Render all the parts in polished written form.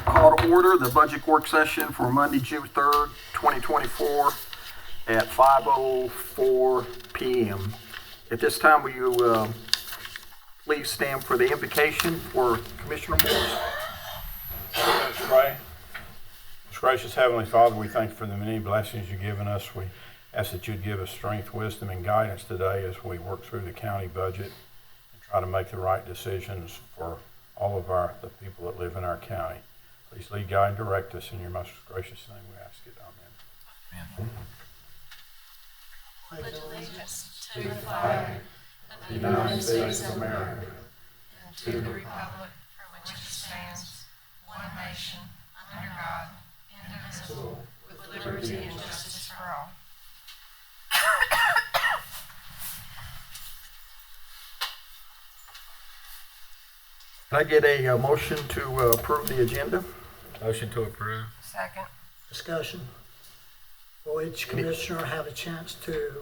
call to order the budget work session for Monday, June 3rd, 2024 at 5:04 p.m. At this time, will you please stand for the invocation for Commissioner Morris? Let's pray. Most gracious Heavenly Father, we thank you for the many blessings you've given us. We ask that you'd give us strength, wisdom, and guidance today as we work through the county budget and try to make the right decisions for all of the people that live in our county. Please lead, guide, and direct us in your most gracious name. We ask it. Amen. Pledge allegiance to the flag of the United States of America and to the republic for which it stands, one nation, under God, indivisible, with liberty and justice for all. Can I get a motion to approve the agenda? Motion to approve. Second. Discussion. Will each commissioner have a chance to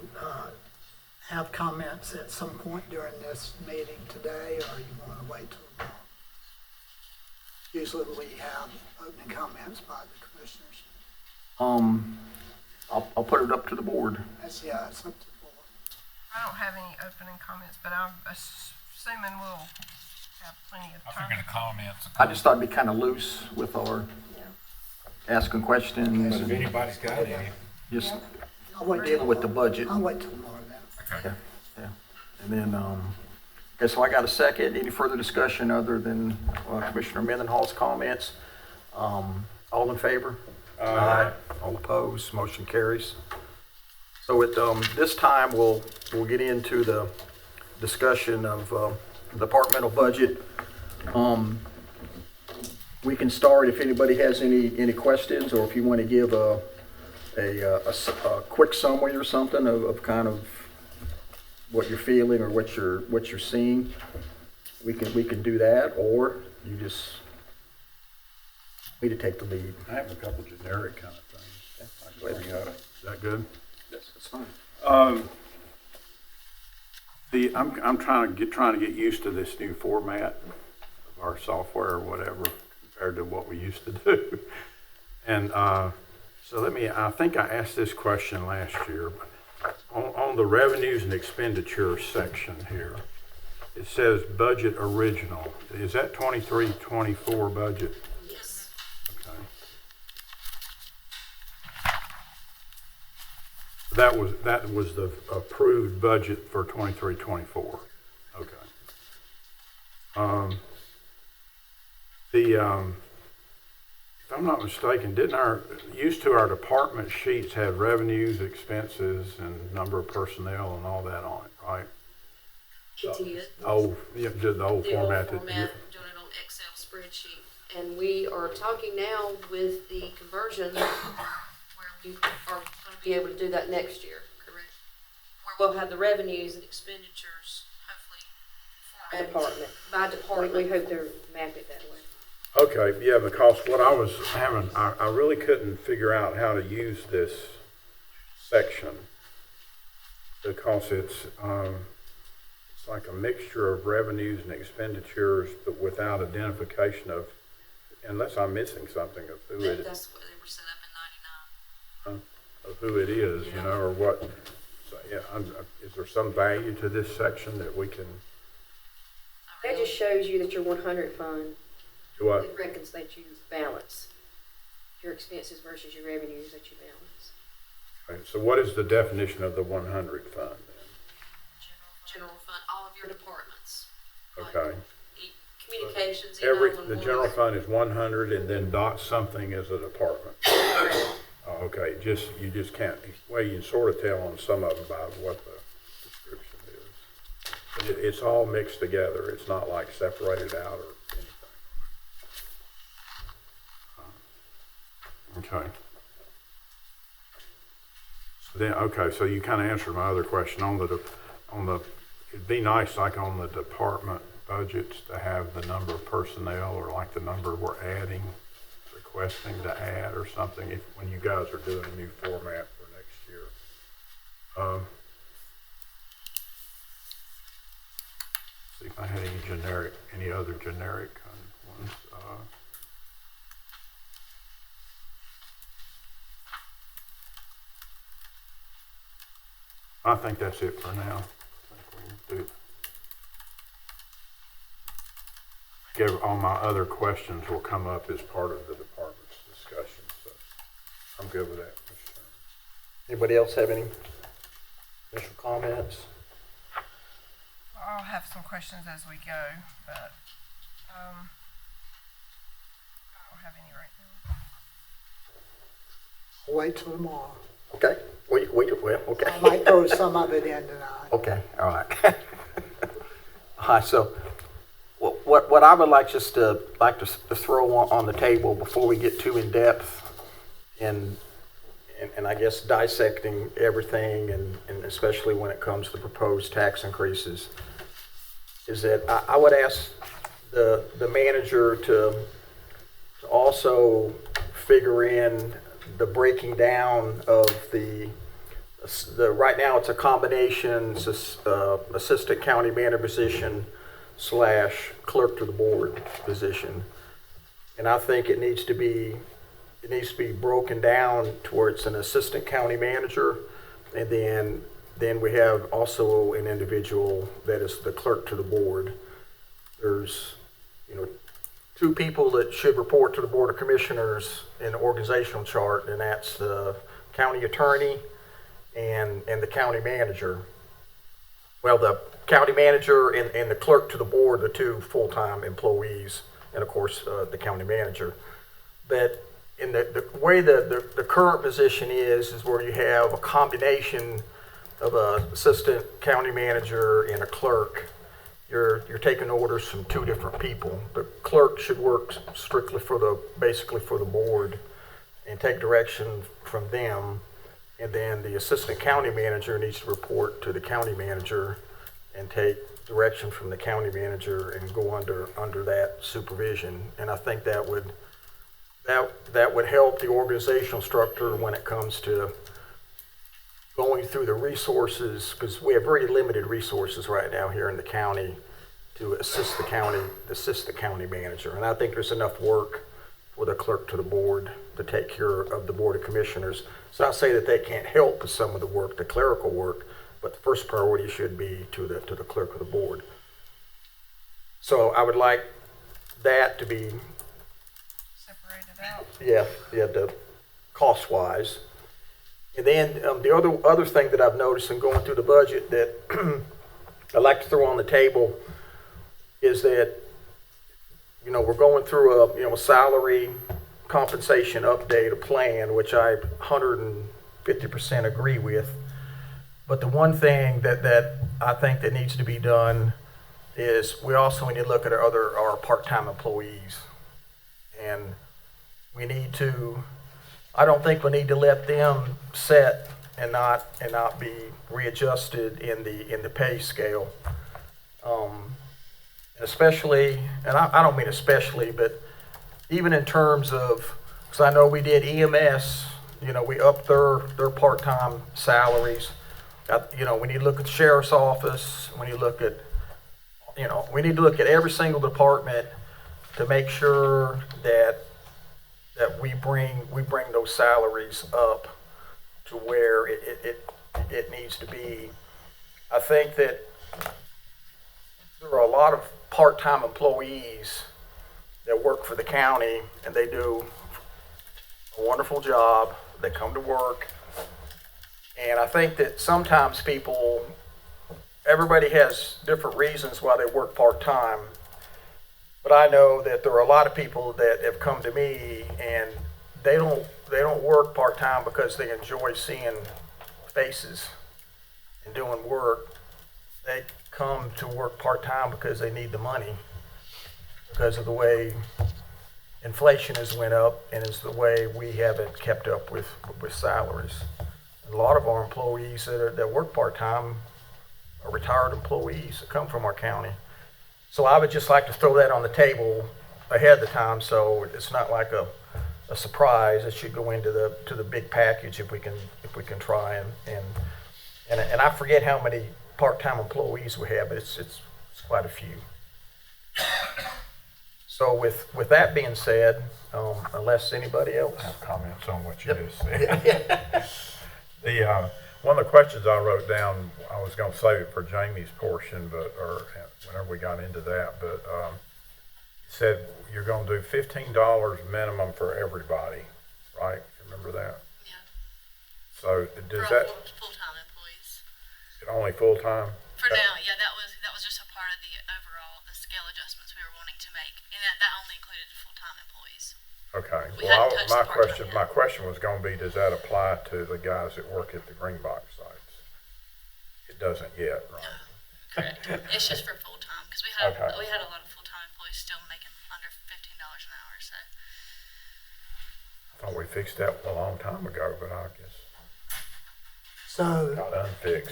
have comments at some point during this meeting today, or you want to wait till tomorrow? Usually we have opening comments by the commissioners. I'll put it up to the board. It's up to the board. I don't have any opening comments, but I'm assuming we'll have plenty of I time. figured the comments. I just thought it'd be kind of loose with our asking questions If and anybody's got any. just I'll wait dealing with the budget. I'll wait till tomorrow then. Okay. Yeah. And then, okay, so I got a second. Any further discussion other than Commissioner Mendenhall's comments? All in favor? Aye. All opposed? Motion carries. So at this time, we'll get into the discussion of departmental budget. We can start if anybody has any questions, or if you want to give a quick summary or something of kind of what you're feeling or what you're seeing. We can do that, or you just need to take the lead. I have a couple generic kind of things. I can bring up. Is that good? Yes, that's fine. I'm trying to get used to this new format of our software or whatever compared to what we used to do. And so I think I asked this question last year, but on the revenues and expenditures section here, it says budget original. Is that 23-24 budget? Yes. Okay. That was the approved budget for 23-24. Okay. If I'm not mistaken, didn't our department sheets have revenues, expenses, and number of personnel and all that on it, right? It did. The old format. Doing it on Excel spreadsheet. And we are talking now with the conversion where we are going to be able to do that next year, correct? Where we'll have the revenues and expenditures, hopefully, Department. by department. We hope they're mapped it that way. Okay, yeah, because what I was having, I really couldn't figure out how to use this section because it's like a mixture of revenues and expenditures, but without identification of, unless I'm missing something of who it is. That's what they were set up in 99. Of who it is, you know, or what. So, yeah, is there some value to this section that we can That just shows you that your 100 fund, do? it reckons that you balance your expenses versus your revenues that you balance. Okay, so what is the definition of the 100 fund then? General fund, all of your departments. Okay. Communications, The general fund is 100 and then dot something as a department. Oh, okay, you just can't, well, you can sort of tell on some of them by what the description is. But it's all mixed together. It's not like separated out or anything. Okay. So then, okay, so you kind of answered my other question on the, it'd be nice like on the department budgets to have the number of personnel or like the number we're adding, requesting to add or something when you guys are doing a new format for next year. See if I had any other generic kind of ones. I think that's it for now. I think we can do. All my other questions will come up as part of the department's discussion, so I'm good with that, Mr. Chairman. Anybody else have any initial comments? I'll have some questions as we go, but, I don't have any right now. Wait till tomorrow. Okay, well, okay. I might throw some of it in tonight. Okay, all right. All right, so what I would like just to throw on the table before we get too in depth and I guess dissecting everything and especially when it comes to proposed tax increases is that I would ask the manager to also figure in the breaking down of the right now it's a combination assistant county manager position / clerk to the board position, and I think it needs to be broken down towards an assistant county manager, and then we have also an individual that is the clerk to the board. There's 2 people that should report to the Board of Commissioners in the organizational chart, and that's the county attorney and the county manager. Well, the county manager and the clerk to the board, the 2 full-time employees, and of course the county manager. But in the way the current position is where you have a combination of an assistant county manager and a clerk. You're taking orders from 2 different people. The clerk should work strictly basically for the board and take direction from them. And then the assistant county manager needs to report to the county manager and take direction from the county manager and go under that supervision. And I think that would help the organizational structure when it comes to going through the resources, because we have very limited resources right now here in the county to assist the county manager. And I think there's enough work for the clerk to the board to take care of the Board of Commissioners. So I say that they can't help with some of the work, the clerical work, but the first priority should be to the clerk of the board. So I would like that to be Separated out. the cost-wise. And then the other thing that I've noticed in going through the budget that I'd like to throw on the table is that, we're going through a salary compensation update, a plan, which I 150% agree with. But the one thing that I think that needs to be done is we also need to look at our part-time employees. And I don't think we need to let them set and not be readjusted in the pay scale. Especially, and I don't mean especially, but even in terms of, because I know we did EMS, we upped their part-time salaries. We need to look at the sheriff's office. We need to look at every single department to make sure that we bring those salaries up to where it needs to be. I think that there are a lot of part-time employees that work for the county, and they do a wonderful job. They come to work, and I think that sometimes everybody has different reasons why they work part-time. But I know that there are a lot of people that have come to me and they don't work part-time because they enjoy seeing faces and doing work. They come to work part-time because they need the money, because of the way inflation has went up and is the way we haven't kept up with salaries. And a lot of our employees that work part-time are retired employees that come from our county. So I would just like to throw that on the table ahead of the time, so it's not like a surprise. It should go into the big package if we can try and I forget how many part-time employees we have, but it's quite a few. So with that being said, unless anybody else I have comments on what you just said. one of the questions I wrote down, I was gonna save it for Jamie's portion, or whenever we got into that, but, it said you're gonna do $15 minimum for everybody, right? Remember that? Yeah. So For does all that, full-time employees. only full-time? For now, yeah, that was just a part of the overall, the scale adjustments we were wanting to make, and that only included full-time employees. Okay, We well, hadn't touched the part-time my yet. question was gonna be, does that apply to the guys that work at the green box sites? It doesn't yet, right? Correct. It's just for full-time, because we had Okay. a lot of full-time employees still making under $15 an hour, so. I thought we fixed that a long time ago, but I guess So, not unfixed.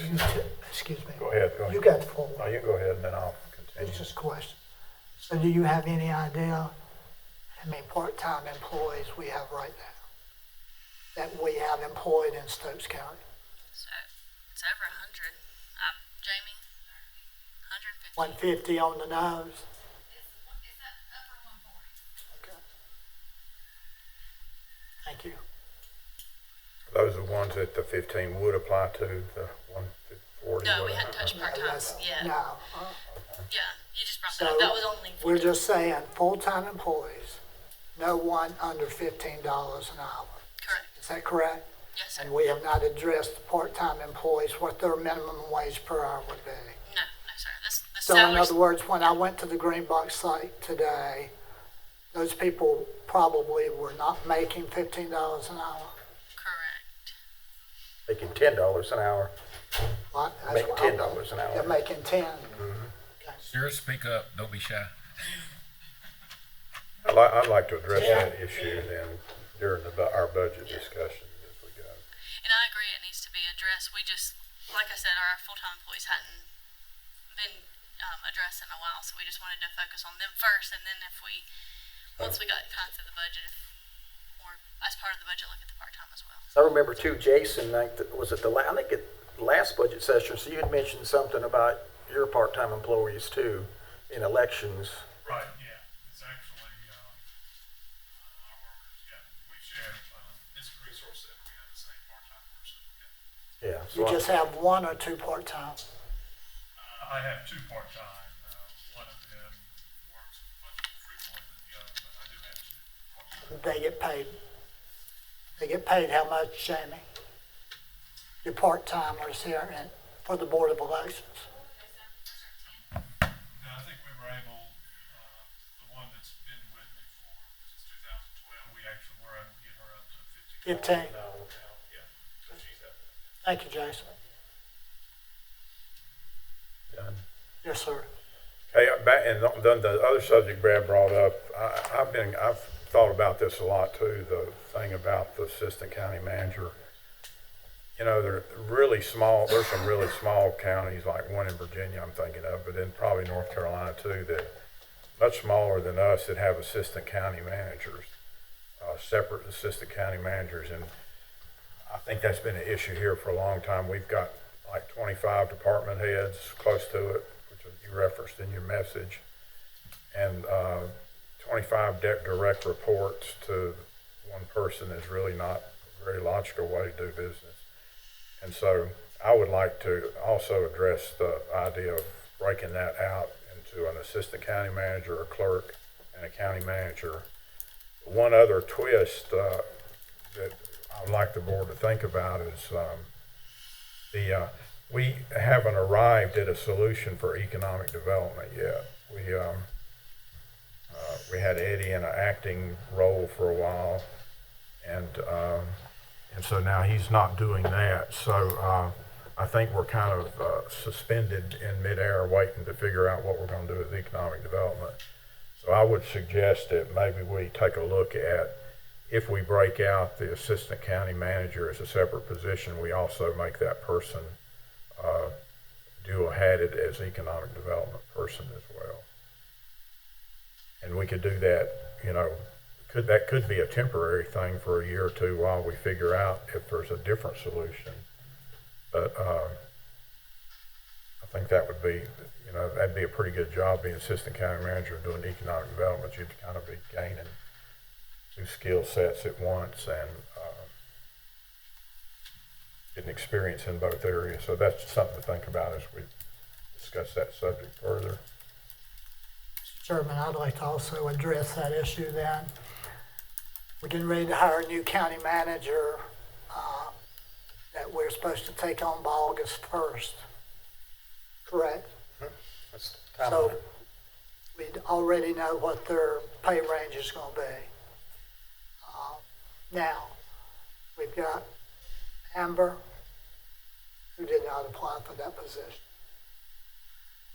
excuse me. Go ahead, You got the floor. No, you go ahead and then I'll continue. It's just a question. So do you have any idea how many part-time employees we have right now? That we have employed in Stokes County? So it's over 100. Jamie, 150. 150 on the nose? It's that upper 140. Okay. Thank you. Those are the ones that the 15 would apply to, the 140. No, we hadn't touched part-time Yes. yet. No. Yeah, you just brought that So up. That was only we're full-time. just saying, full-time employees, no one under $15 an hour. Correct. Is that correct? Yes, sir. And we have not addressed the part-time employees, what their minimum wage per hour would be. No, sir. The So in salaries. other words, when I went to the Green Box site today, those people probably were not making $15 an hour. Correct. Making $10 an hour, What? That's make what $10 an They're hour. making 10. Sir, speak up. Don't be shy. I'd like to address that issue then during our budget discussion as we go. And I agree it needs to be addressed. We just, like I said, our full-time employees hadn't been addressed in a while, so we just wanted to focus on them first, and then once we got kind of through the budget, or as part of the budget, look at the part-time as well. I remember too, Jason, I think I think at last budget session, so you had mentioned something about your part-time employees too, in elections. Right, yeah, it's actually, our workers, yeah, we share, instant resource center, we have the same part-time person, yeah. Yeah. You just have one or two part-time. I have two part-time, one of them works much more frequently than the other, but I do have two part-time. They get paid. They get paid how much, Jamie? Your part-timers here for the Board of Elections. No, I think we were able, the one that's been with me since 2012, we actually were able to get her up to 15. 15. Yeah, so she's up. Thank you, Jason. Done. Yes, sir. Hey, and then the other subject Brad brought up, I've thought about this a lot too, the thing about the assistant county manager. You know, they're really small, there's some really small counties, like one in Virginia I'm thinking of, but then probably North Carolina too, that much smaller than us that have assistant county managers, separate assistant county managers. And I think that's been an issue here for a long time. We've got like 25 department heads close to it, which you referenced in your message, and 25 direct reports to one person is really not a very logical way to do business. And so I would like to also address the idea of breaking that out into an assistant county manager, a clerk, and a county manager. One other twist that I would like the board to think about is we haven't arrived at a solution for economic development yet. We had Eddie in an acting role for a while, and so now he's not doing that. So I think we're kind of suspended in midair, waiting to figure out what we're going to do with economic development. So I would suggest that maybe we take a look at, if we break out the assistant county manager as a separate position, we also make that person dual-hatted as economic development person as well. And we could do that, you know, that could be a temporary thing for a year or two while we figure out if there's a different solution. But I think that would be, you know, that'd be a pretty good job, being assistant county manager doing economic development. You'd kind of be gaining two skill sets at once, and getting experience in both areas. So that's something to think about as we discuss that subject further. Chairman, I'd like to also address that issue then. We're getting ready to hire a new county manager that we're supposed to take on by August 1st, correct? That's kind So of, we already know what their pay range is going to be. Now, we've got Amber, who did not apply for that position.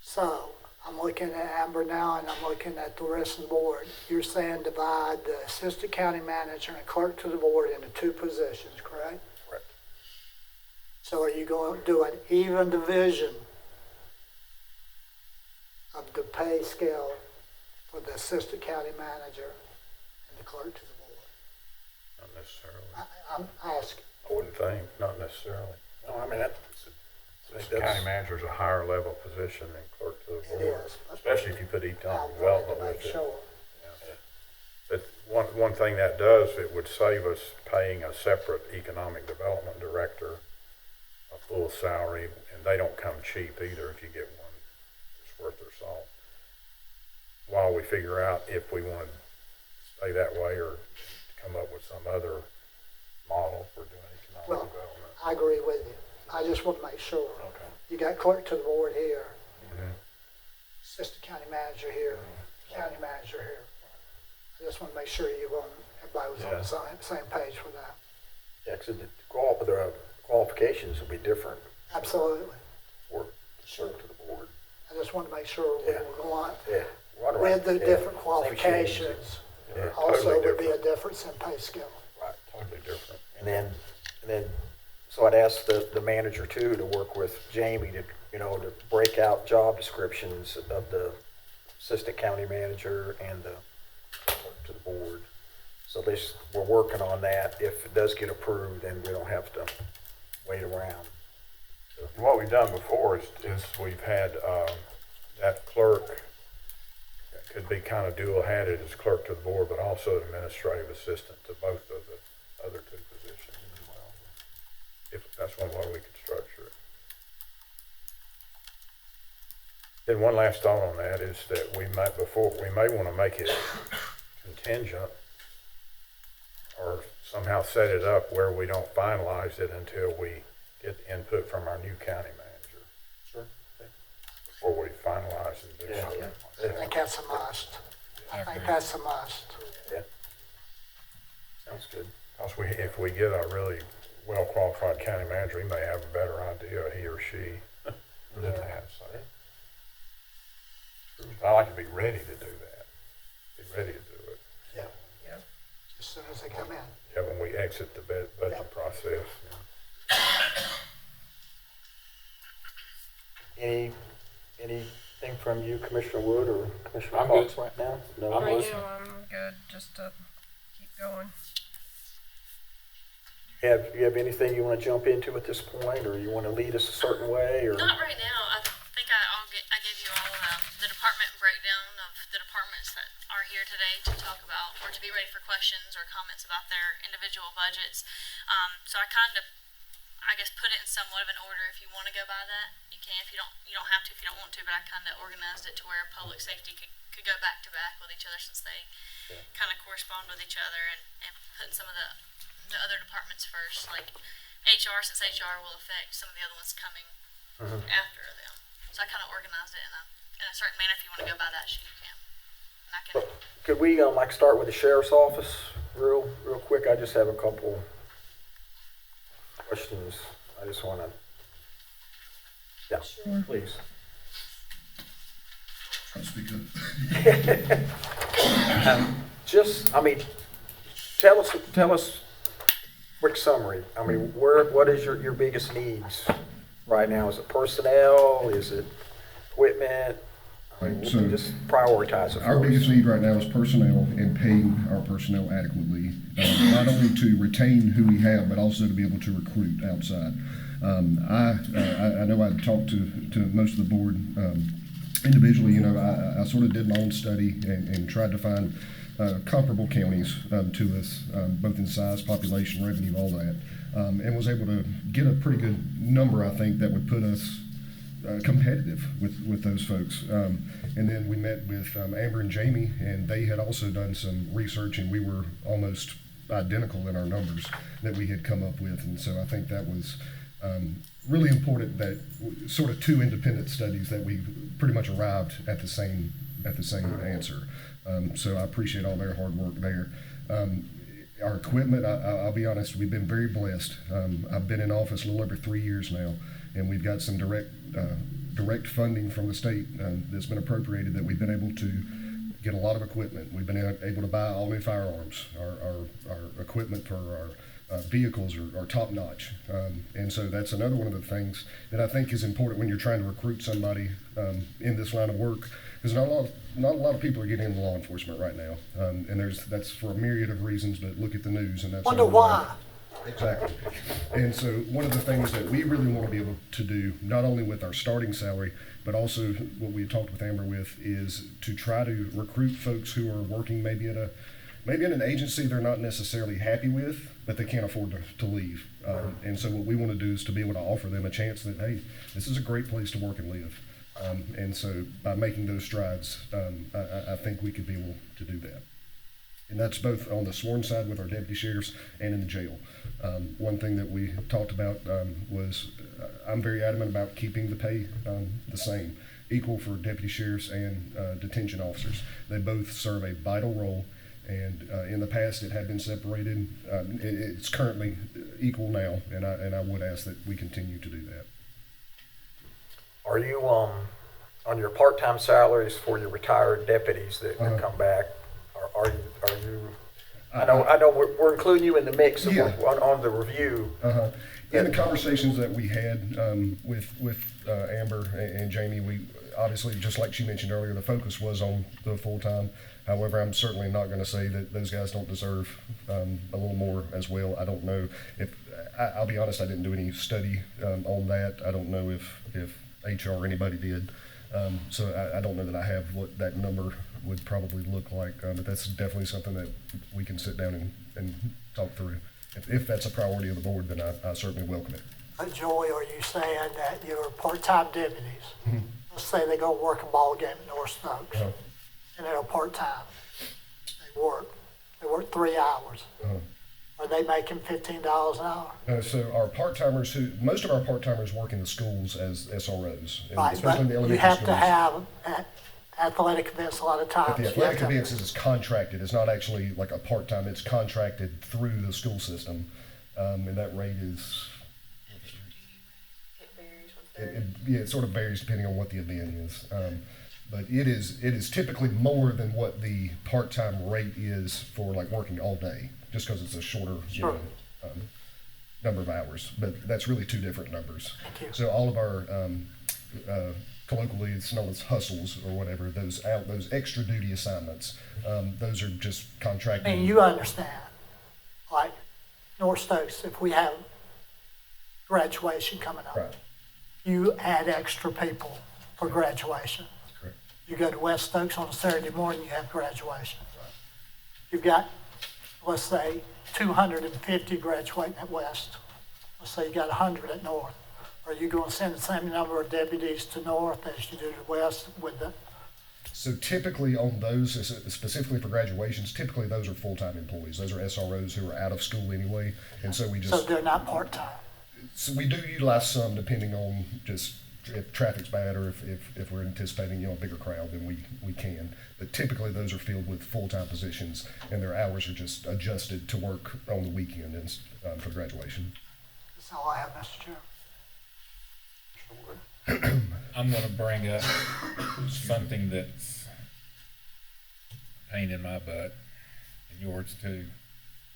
So I'm looking at Amber now, and I'm looking at the rest of the board. You're saying divide the assistant county manager and clerk to the board into two positions, correct? Correct. So are you going to do an even division of the pay scale for the assistant county manager and the clerk to the board? Not necessarily. I'm asking. I wouldn't think, not necessarily. no, I mean, that's, County manager is a higher level position than clerk to the It board, is, but especially if you put I economic wanted development to make with it. sure. But one thing that does, it would save us paying a separate economic development director a full salary, and they don't come cheap either if you get one that's worth their salt. While we figure out if we want to stay that way or come up with some other model for doing economic Well, development. I agree with you. I just want to make sure. Okay. You got clerk to the board here, Mhm. assistant county manager here, county manager here. I just want to make sure everybody was on the same page with that. yeah, because the qualifications will be different Absolutely. for clerk to the board. I just want to make sure we Yeah. were going Yeah. Right, right. with the Yeah. different Same qualifications. Yeah, Also totally would be a different. difference in pay scale. Right. Totally different. And then, so I'd ask the manager too to work with Jamie to, to break out job descriptions of the assistant county manager and the clerk to the board. So at least we're working on that. If it does get approved, then we don't have to wait around. What we've done before is we've had that clerk that could be kind of dual-hatted as clerk to the board, but also administrative assistant to both of the other two positions as well. If that's one way we could structure it. Then one last thought on that is that we may want to make it contingent or somehow set it up where we don't finalize it until we get the input from our new county manager. Sure. Before we finalize and do Yeah. something. I think that's a must. I think that's a must. Yeah. Sounds good. Because if we get a really well-qualified county manager, he may have a better idea, he or she, than that, so. I like to be ready to do that, be ready to do it. Yeah. As soon as they come in. Yeah, when we exit the budget process. Anything from you, Commissioner Wood or Commissioner I'm Cox good. right now? No? I'm Right listening. now, I'm good, just to keep going. You have anything you want to jump into at this point, or you want to lead us a certain way, or? Not right now. I think I gave you all the department breakdown of the departments that are here today to talk about or to be ready for questions or comments about their individual budgets. So I kind of, I guess, put it in somewhat of an order. If you want to go by that, you can. If you don't have to. If you don't want to, but I kind of organized it to where public safety could go back to back with each other since they kind of correspond with each other, and put some of the other departments first, like HR, since HR will affect some of the other ones coming after them. So I kind of organized it in a certain manner. If you want to go by that sheet, you can. And I can. Could we, start with the sheriff's office real quick? I just have a couple questions. I just want to, please. Try to speak up. Tell us, quick summary. What is your biggest needs right now? Is it personnel? Is it equipment? Right, so just prioritize it Our for us. biggest need right now is personnel and paying our personnel adequately, not only to retain who we have, but also to be able to recruit outside. I know I talked to most of the board individually. I sort of did my own study and tried to find comparable counties to us, both in size, population, revenue, all that, and was able to get a pretty good number, I think, that would put us competitive with those folks. And then we met with Amber and Jamie, and they had also done some research, and we were almost identical in our numbers that we had come up with. And so I think that was really important, that sort of two independent studies that we pretty much arrived at the same answer. So I appreciate all their hard work there. Our equipment, I'll be honest, we've been very blessed. I've been in office a little over 3 years now, and we've got some direct funding from the state that's been appropriated, that we've been able to get a lot of equipment. We've been able to buy all new firearms. Our equipment for our vehicles are top notch. And so that's another one of the things that I think is important when you're trying to recruit somebody in this line of work, because not a lot of people are getting into law enforcement right now. And that's for a myriad of reasons, but look at the news and that's Wonder why. Exactly. And so one of the things that we really want to be able to do, not only with our starting salary, but also what we talked with Amber with, is to try to recruit folks who are working maybe in an agency they're not necessarily happy with, but they can't afford to leave. And so what we want to do is to be able to offer them a chance that, hey, this is a great place to work and live. And so by making those strides, I think we could be able to do that. And that's both on the sworn side with our deputy sheriffs and in the jail. One thing that we talked about was I'm very adamant about keeping the pay the same, equal for deputy sheriffs and detention officers. They both serve a vital role, and in the past it had been separated. It's currently equal now, and I would ask that we continue to do that. Are you on your part-time salaries for your retired deputies that come back? Are you? I know we're including you in the mix on the review. In the conversations that we had with Amber and Jamie, we obviously, just like she mentioned earlier, the focus was on the full-time. However, I'm certainly not going to say that those guys don't deserve a little more as well. I don't know if, I'll be honest, I didn't do any study on that. I don't know if HR or anybody did. So I don't know that I have what that number would probably look like, but that's definitely something that we can sit down and talk through. If that's a priority of the board, then I certainly welcome it. Joey, are you saying that your part-time deputies, let's say they go work a ball game at North Stokes, and they're part-time, they work 3 hours. Are they making $15 an hour? So our part-timers, most of our part-timers work in the schools as SROs. Right, especially in the but elementary you have schools. to have athletic events a lot of times. But the athletic events is contracted. It's not actually like a part-time. It's contracted through the school system. And that rate is, it sort of varies depending on what the event is. But it is typically more than what the part-time rate is for like working all day, just because it's a shorter number of hours. But that's really two different numbers. Thank you. So all of our colloquially it's known as hustles or whatever, those extra duty assignments, those are just contracted. And you understand, like North Stokes, if we have graduation coming up, Right. you add extra people for graduation. Correct. You go to West Stokes on a Saturday morning, you have graduation. You've got, let's say, 250 graduating at West. Let's say you got 100 at North. Are you going to send the same number of deputies to North as you do to West with the? So typically on those, specifically for graduations, typically those are full-time employees. Those are SROs who are out of school anyway. And so we just. So they're not part-time? So we do utilize some depending on just if traffic's bad or if we're anticipating, a bigger crowd, then we can. But typically those are filled with full-time positions and their hours are just adjusted to work on the weekend and for graduation. That's all I have, Mr. Chairman. I'm going to bring up something that's a pain in my butt, and yours too.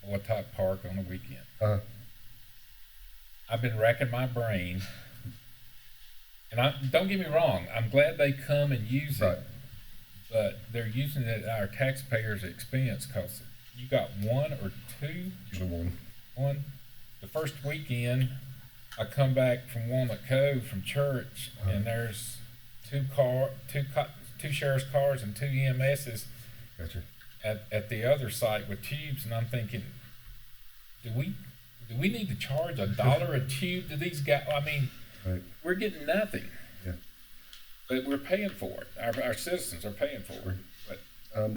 Boytock Park on the weekend. I've been racking my brain, and don't get me wrong, I'm glad they come and use it, but they're using it at our taxpayers' expense because you got one or two? Usually One. The first weekend, I come back from Walnut Cove from church, and there's two sheriff's cars and two EMSs. Gotcha. at the other site with tubes, and I'm thinking, do we need to charge $1 a tube to these guys? I mean, Right. we're getting nothing. Yeah. But we're paying for it. Our citizens are paying for it. But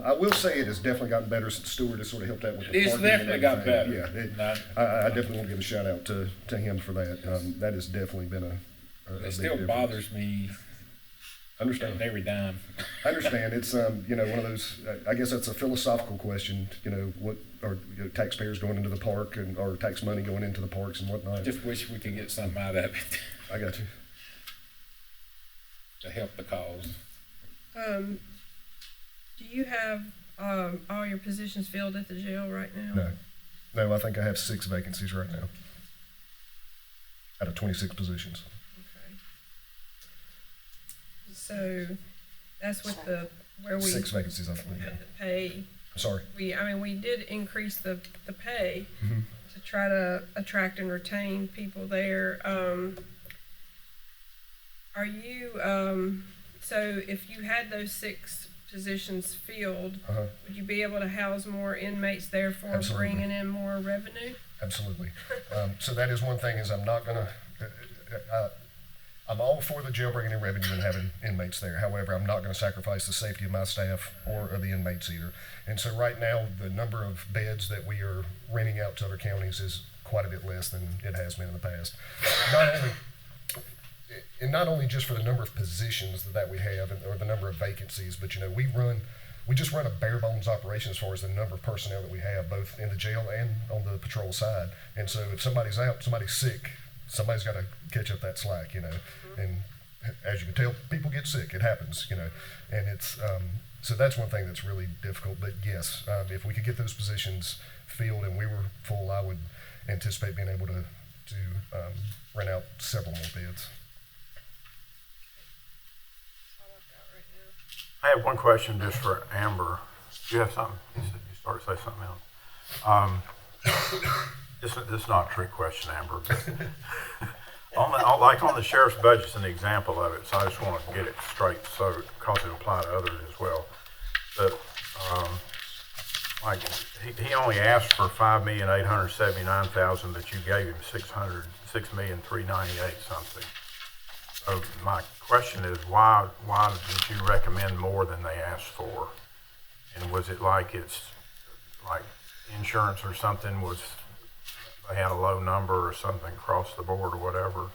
I will say it has definitely gotten better since Stewart has sort of helped out with the it's parking and definitely got better. everything. Yeah, Not- I definitely want to give a shout out to him for that. That has definitely been a It big still difference. bothers me Understand. every dime. I understand. It's one of those. I guess that's a philosophical question. What are taxpayers going into the park or tax money going into the parks and whatnot? Just wish we could get something out of it I got you. to help the cause. Do you have all your positions filled at the jail right now? No. I think I have 6 vacancies right now out of 26 positions. Okay. So that's with where we 6 vacancies, I think. had the pay. Sorry. We did increase the pay Mhm. to try to attract and retain people there. Are you, so if you had those 6 positions filled, Uh-huh. would you be able to house more inmates, therefore Absolutely. bringing in more revenue? Absolutely. So that is one thing is I'm not gonna, I'm all for the jail bringing in revenue and having inmates there. However, I'm not gonna sacrifice the safety of my staff or of the inmates either. And so right now, the number of beds that we are renting out to other counties is quite a bit less than it has been in the past. Not only just for the number of positions that we have or the number of vacancies, but we just run a bare bones operation as far as the number of personnel that we have, both in the jail and on the patrol side. And so if somebody's out, somebody's sick, somebody's got to catch up that slack, And as you can tell, people get sick. It happens, And it's so that's one thing that's really difficult. But yes, if we could get those positions filled and we were full, I would anticipate being able to rent out several more beds. I have one question just for Amber. You have something? You said you started to say something else. This is not a trick question, Amber. On the sheriff's budget's an example of it, so I just want to get it straight, so because it apply to others as well. But he only asked for $5,879,000, but you gave him $6,398,000 something. So my question is, why did you recommend more than they asked for? And was it like it's like insurance or something? They had a low number or something across the board or whatever?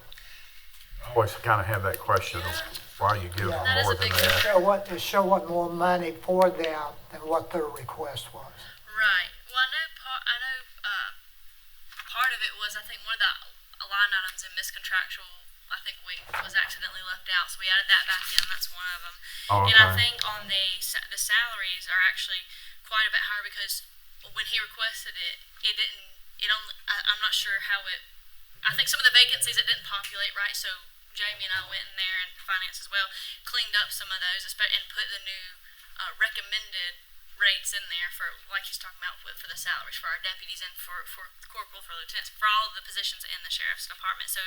I always kind of have that question of why you give them That is more a than big they asked. It show what more money for them than what their request was. Right. Well, I know part of it was, I think one of the line items in miscontractual, I think was accidentally left out, so we added that back in. That's one of them. Oh, And I okay. think on the salaries are actually quite a bit higher because when he requested it, I'm not sure how I think some of the vacancies it didn't populate right, so Jamie and I went in there and finance as well, cleaned up some of those and put the new recommended rates in there for, like he's talking about, for the salaries for our deputies and for the corporal, for lieutenants, for all of the positions in the sheriff's department. So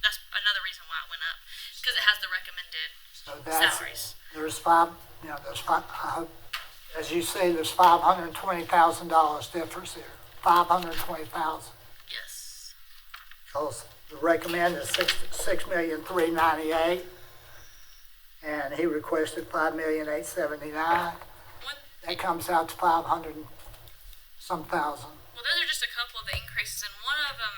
that's another reason why it went up, because it has the recommended So that's, salaries. there's five, I hope, as you say, there's $520,000 difference here, $520,000. Yes. Because the recommended is $6,398,000, and he requested $5,879,000. That comes out to 500 and some thousand. Well, those are just a couple of the increases, and one of them,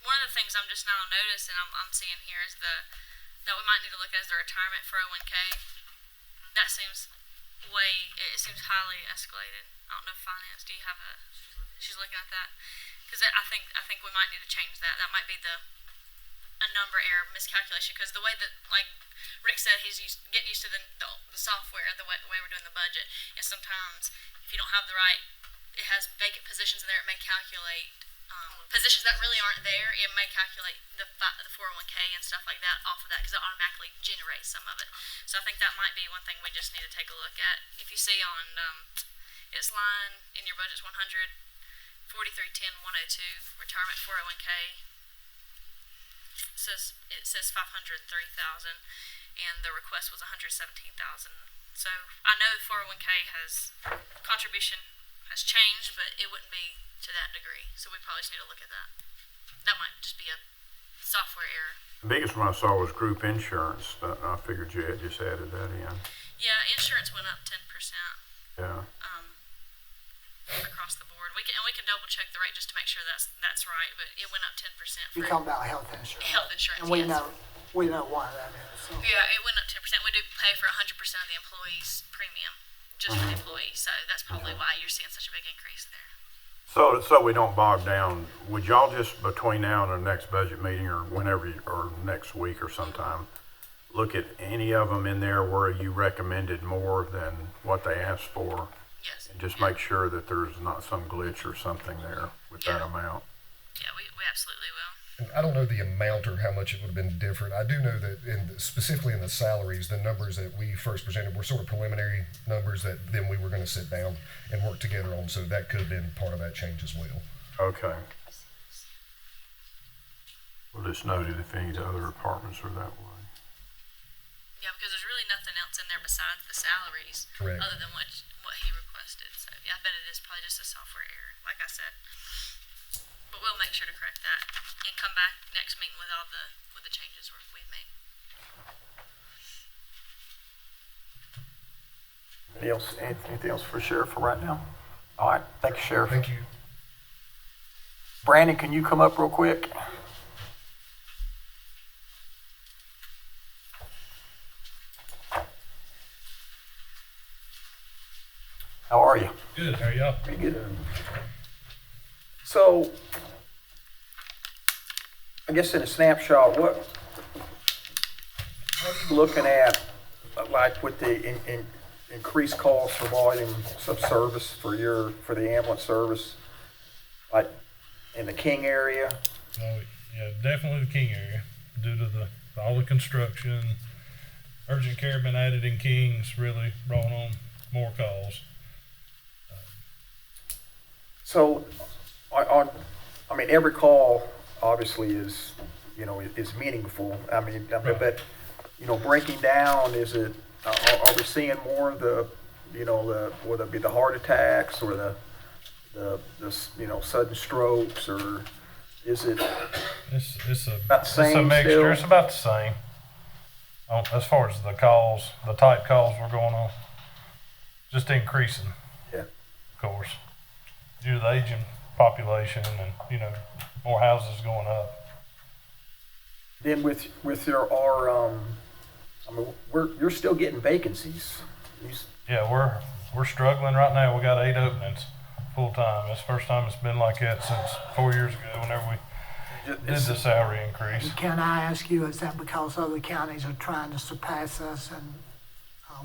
one of the things I'm just now noticing I'm seeing here is that we might need to look at is the retirement for 401k. That seems it seems highly escalated. I don't know if finance, do you have she's looking at that? Because I think we might need to change that. That might be a number error miscalculation, because the way that, like Rick said, he's getting used to the software, the way we're doing the budget, and sometimes if you don't have the right, it has vacant positions in there, it may calculate positions that really aren't there. It may calculate the 401k and stuff like that off of that, because it automatically generates some of it. So I think that might be one thing we just need to take a look at. If you see on its line in your budget's 100 4310 102 retirement 401k. It says 503,000, and the request was 117,000. So I know 401k has contribution has changed, but it wouldn't be to that degree. So we probably just need to look at that. That might just be a software error. The biggest one I saw was group insurance, but I figured you had just added that in. Yeah, insurance went up 10%. Yeah. Across the board. We can double check the rate just to make sure that's right, but it went up 10% for You're talking about health insurance. health insurance. And we yes. know why that is. So. Yeah, it went up 10%. We do pay for 100% of the employee's premium, just for the employee. So that's probably why you're seeing such a big increase there. So we don't bog down, would y'all just between now and the next budget meeting or whenever, or next week or sometime, look at any of them in there where you recommended more than what they asked for? Yes. And just make sure that there's not some glitch or something there with that amount. Yeah, we absolutely will. And I don't know the amount or how much it would have been different. I do know that specifically in the salaries, the numbers that we first presented were sort of preliminary numbers that then we were going to sit down and work together on. So that could have been part of that change as well. Okay. We'll just note it if any of the other departments are that way. Yeah, because there's really nothing else in there besides the salaries. Correct. Other than what he requested. So yeah, I bet it is probably just a software error, like I said. But we'll make sure to correct that and come back next meeting with all the changes we've made. Anything else for Sheriff for right now? All right, thank you, Sheriff. Thank you. Brandon, can you come up real quick? How are you? Good, how are y'all? Pretty good. So, I guess in a snapshot, what are you looking at, like with the increased cost for volumes of service for the ambulance service, like in the King area? Oh, yeah, definitely the King area, due to all the construction. Urgent care been added in King's, really brought on more calls. So, I mean, every call obviously is meaningful. I mean, Right. but, breaking down, is it, are we seeing more of the, whether it be the heart attacks or the sudden strokes, or is it It's about the a same mixture. still? It's about the same. As far as the calls, the type calls we're going on, just increasing, Yeah. of course, due to the aging population and, more houses going up. Then with you're still getting vacancies. Yeah, we're struggling right now. We got 8 openings full time. It's the first time it's been like that since 4 years ago whenever we did the salary increase. Can I ask you, is that because other counties are trying to surpass us and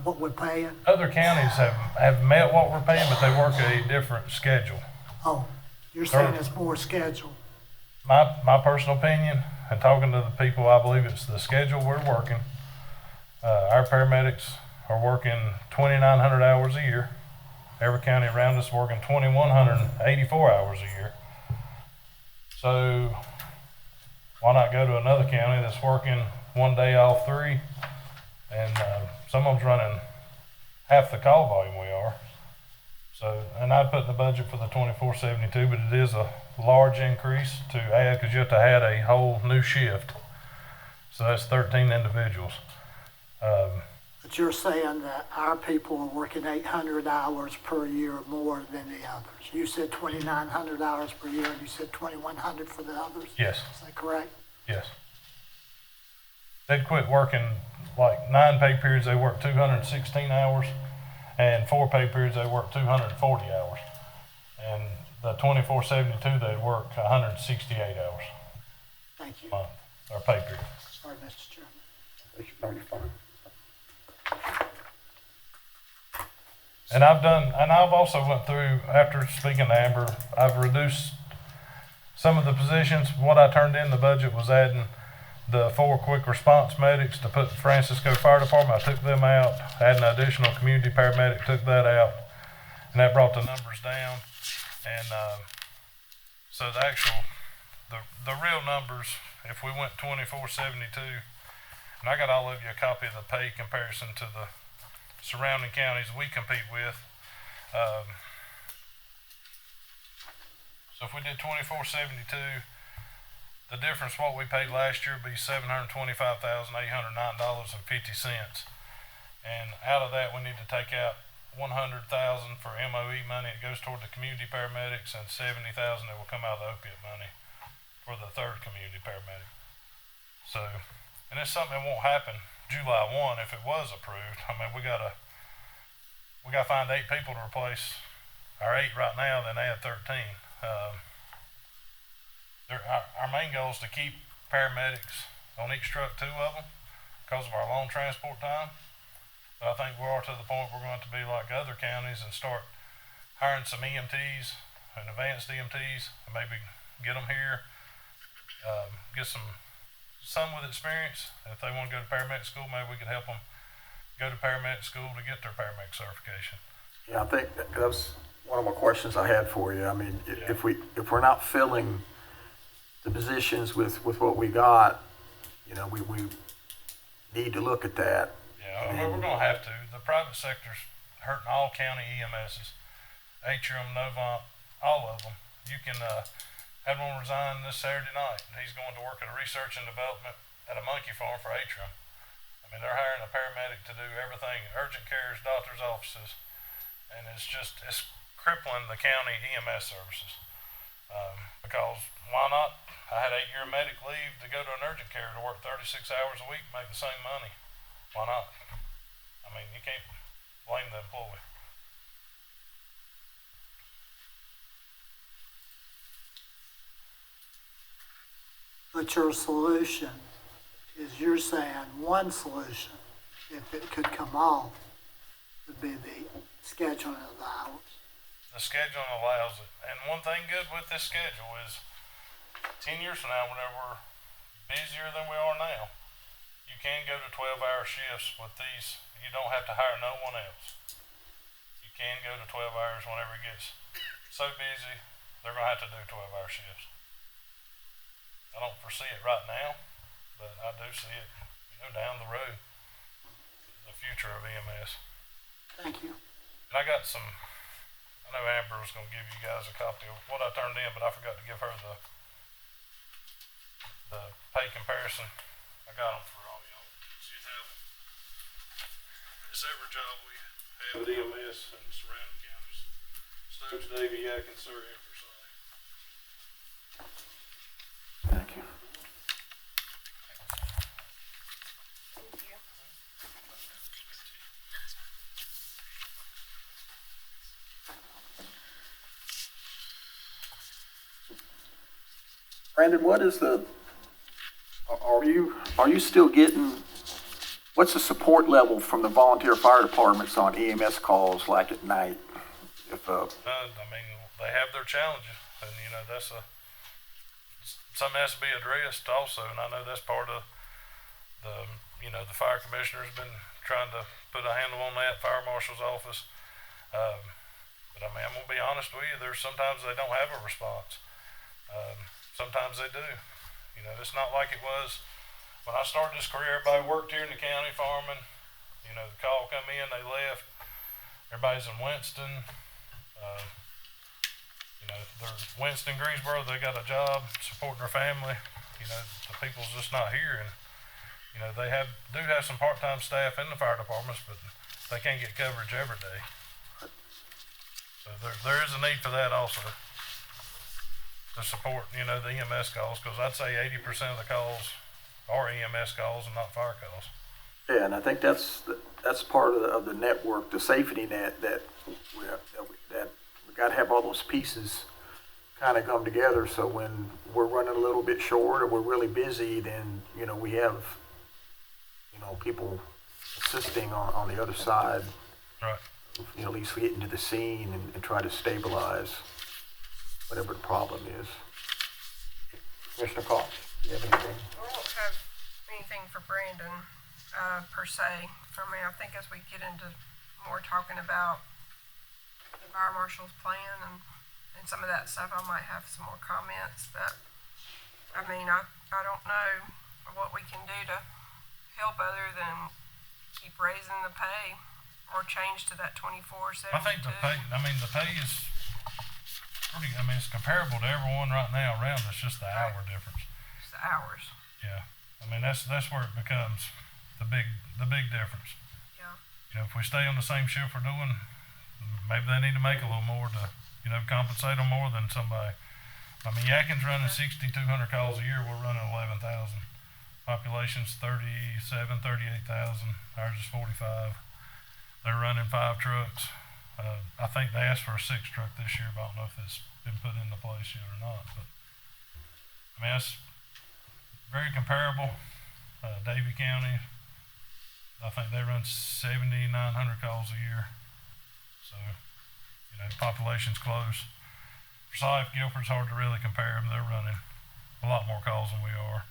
what we're paying? Other counties have met what we're paying, but they work a different schedule. Oh, you're saying it's more scheduled. My personal opinion, and talking to the people, I believe it's the schedule we're working. Our paramedics are working 2,900 hours a year. Every county around us working 2,184 hours a year. So why not go to another county that's working one day off 3, and some of them's running half the call volume we are. So, and I put in the budget for the 2472, but it is a large increase to add because you have to add a whole new shift. So that's 13 individuals. But you're saying that our people are working 800 hours per year more than the others. You said 2,900 hours per year, and you said 2,100 for the others? Yes, Is that correct? yes. They'd quit working like 9 pay periods, they work 216 hours, and 4 pay periods, they work 240 hours. And the 2472, they'd work 168 hours Thank you. a month, or pay period. Sorry, Mr. Chairman. No, you're fine. And I've also went through, after speaking to Amber, I've reduced some of the positions. What I turned in the budget was adding the 4 quick response medics to put the Francisco Fire Department. I took them out, adding an additional community paramedic, took that out, and that brought the numbers down. And so the real numbers, if we went 2472, and I got all of you a copy of the pay comparison to the surrounding counties we compete with. So if we did 2472, the difference what we paid last year would be $725,809.50. And out of that, we need to take out $100,000 for MOE money. It goes toward the community paramedics, and $70,000 that will come out of the opiate money for the third community paramedic. So, and it's something that won't happen July 1 if it was approved. I mean, we gotta find 8 people to replace our 8 right now, then add 13. Our main goal is to keep paramedics on each truck, 2 of them, because of our long transport time. But I think we are to the point we're going to be like other counties and start hiring some EMTs and advanced EMTs, and maybe get them here, get some with experience. And if they want to go to paramedic school, maybe we could help them go to paramedic school to get their paramedic certification. Yeah, I think that was one of my questions I had for you. I mean, if we're not filling the positions with what we got, you know, we need to look at that. Yeah, we're going to have to. The private sector's hurting all county EMSs, Atrium, Novant, all of them. You can had one resign this Saturday night, and he's going to work at a research and development at a monkey farm for Atrium. I mean, they're hiring a paramedic to do everything, urgent cares, doctor's offices, and it's crippling the county EMS services. Because why not? I had 8-year medic leave to go to an urgent care to work 36 hours a week, make the same money. Why not? I mean, you can't blame the employee. But your solution is, you're saying one solution, if it could come off, would be the scheduling of the hours. The scheduling allows it. And one thing good with this schedule is 10 years from now, whenever we're busier than we are now, you can go to 12-hour shifts with these. You don't have to hire no one else. You can go to 12 hours whenever it gets so busy, they're going to have to do 12-hour shifts. I don't foresee it right now, but I do see it, down the road, the future of EMS. Thank you. And I got some, I know Amber was going to give you guys a copy of what I turned in, but I forgot to give her the pay comparison. I got them for all y'all. So you have this every job we have at EMS and surrounding counties. Stokes, Davie, Atkins, Surrey, and Forsyth. Thank you. Brandon, what is are you still getting, what's the support level from the volunteer fire departments on EMS calls like at night? If I mean, they have their challenges, and something has to be addressed also, and I know that's part of the fire commissioner's been trying to put a handle on that, fire marshal's office. But I mean, I'm gonna be honest with you, there's sometimes they don't have a response. Sometimes they do. It's not like it was when I started this career. Everybody worked here in the county farming. The call come in, they left. Everybody's in Winston. There's Winston, Greensboro, they got a job supporting their family. The people's just not here, and they do have some part-time staff in the fire departments, but they can't get coverage every day. So there is a need for that also, to support the EMS calls, because I'd say 80% of the calls are EMS calls and not fire calls. Yeah, and I think that's part of the network, the safety net that we got to have all those pieces kind of come together. So when we're running a little bit short or we're really busy, then we have people assisting on the other side. Right. At least get into the scene and try to stabilize whatever the problem is. Commissioner Cox, do you have anything? I don't have anything for Brandon, per se. I think as we get into more talking about the fire marshal's plan and some of that stuff, I might have some more comments, but I don't know what we can do to help other than keep raising the pay or change to that 24/72? I think the pay is pretty, it's comparable to everyone right now around, it's just the hour difference. It's the hours, Yeah, that's where it becomes the big difference. yeah. If we stay on the same shift we're doing, maybe they need to make a little more to, compensate them more than somebody. Yakin's running 6,200 calls a year, we're running 11,000. Population's 38,000, ours is 45. They're running 5 trucks. I think they asked for a 6th truck this year, but I don't know if it's been put into place yet or not, but, that's very comparable. Davie County, I think they run 7,900 calls a year. So, population's close. Forsyth, Guilford's hard to really compare them. They're running a lot more calls than we are.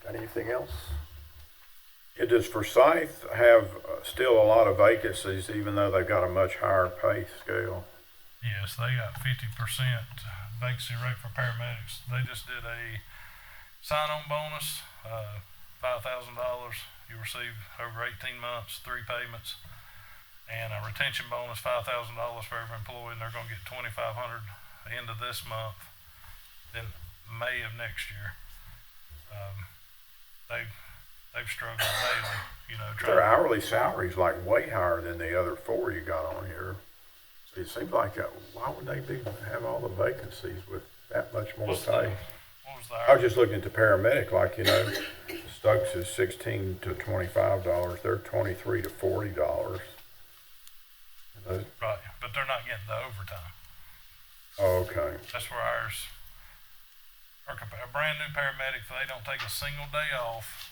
Got anything else? Does Forsyth have still a lot of vacancies, even though they've got a much higher pay scale? Yes, they got 50% vacancy rate for paramedics. They just did a sign-on bonus, $5,000. You receive over 18 months, 3 payments, and a retention bonus, $5,000 for every employee, and they're going to get $2,500 at the end of this month, then May of next year. They've struggled daily, Their hourly salary's like way higher than the other 4 you got on here. So it seems like, why would they have all the vacancies with that much more pay? What was the I was just looking at the paramedic, Stokes is $16 to $25, they're $23 to $40. Right, but they're not getting the overtime. Oh, okay. That's where ours, a brand new paramedic, if they don't take a single day off,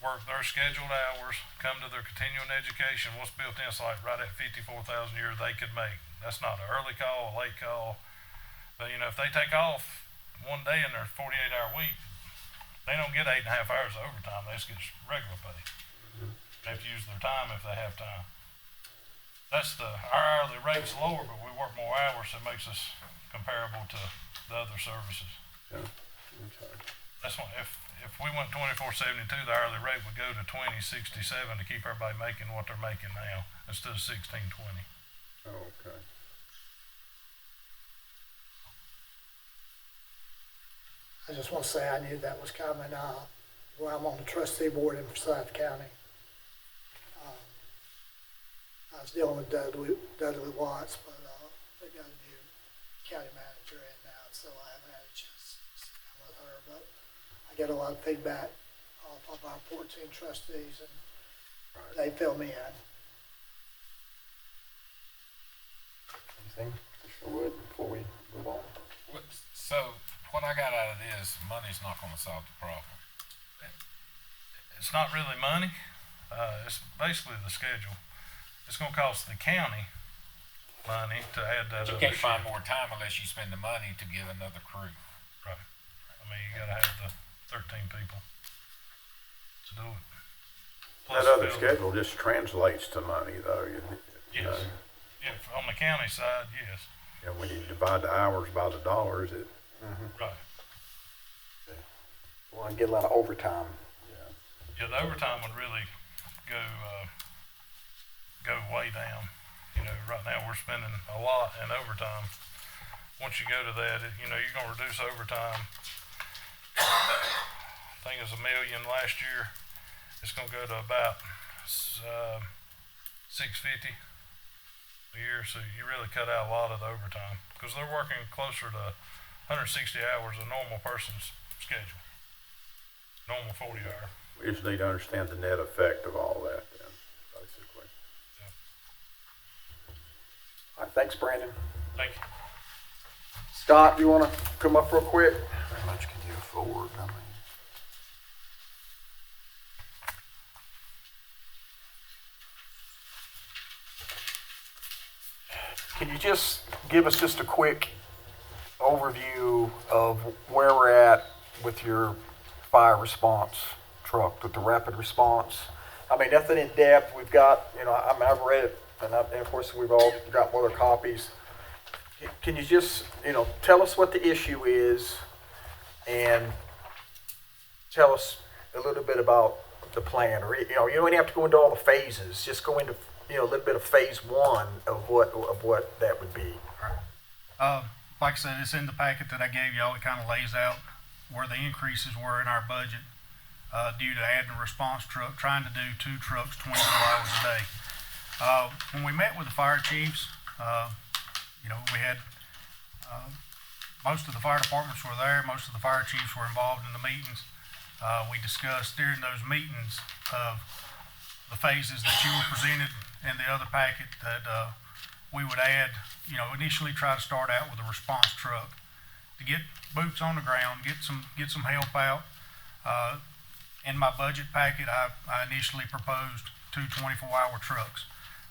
work their scheduled hours, come to their continuing education, what's built in, it's like right at 54,000 a year they could make. That's not an early call, a late call. But if they take off one day in their 48-hour week, they don't get 8.5 hours of overtime, they just get regular pay. They have to use their time if they have time. Our hourly rate's lower, but we work more hours, so it makes us comparable to the other services. Yeah. Okay. That's why if we went 24/72, the hourly rate would go to 20.67 to keep everybody making what they're making now instead of 16.20. Oh, okay. I just want to say I knew that was coming. Where I'm on the trustee board in Forsyth County. I was dealing with Dudley Watts, but they've got a new county manager in now, so I haven't had a chance to sit down with her. But I get a lot of feedback off of our 14 trustees, and they fill me in. Anything, Commissioner Wood, before we move on? So what I got out of this, money's not gonna solve the problem. It's not really money. It's basically the schedule. It's going to cost the county money to add that. You can't find more time unless you spend the money to get another crew. Right. You got to have the 13 people to do it. Plus That other fill. schedule just translates to money, though. Yes. Yeah, on the county side, yes. When you divide the hours by the dollars, it. Right. Well, I get a lot of overtime. Yeah, the overtime would really go way down. Right now we're spending a lot in overtime. Once you go to that, you're going to reduce overtime. I think it was $1 million last year. It's going to go to about $650 a year. So you really cut out a lot of the overtime because they're working closer to 160 hours a normal person's schedule. Normal 40 hour. We just need to understand the net effect of all that, then, basically. All right, thanks, Brandon. Thank you. Scott, you want to come up real quick? How much can you afford? Can you just give us just a quick overview of where we're at with your fire response truck, with the rapid response? Nothing in depth. We've got, I've read it, and of course we've all got other copies. Can you just, tell us what the issue is and tell us a little bit about the plan, or, you don't even have to go into all the phases, just go into, a little bit of phase one of what that would be. Like I said, it's in the packet that I gave y'all. It kind of lays out where the increases were in our budget due to adding a response truck, trying to do 2 trucks 24 hours a day. When we met with the fire chiefs, we had most of the fire departments were there. Most of the fire chiefs were involved in the meetings. We discussed during those meetings of the phases that you were presented in the other packet that we would add, initially try to start out with a response truck to get boots on the ground, get some help out. In my budget packet, I initially proposed 2 24-hour trucks.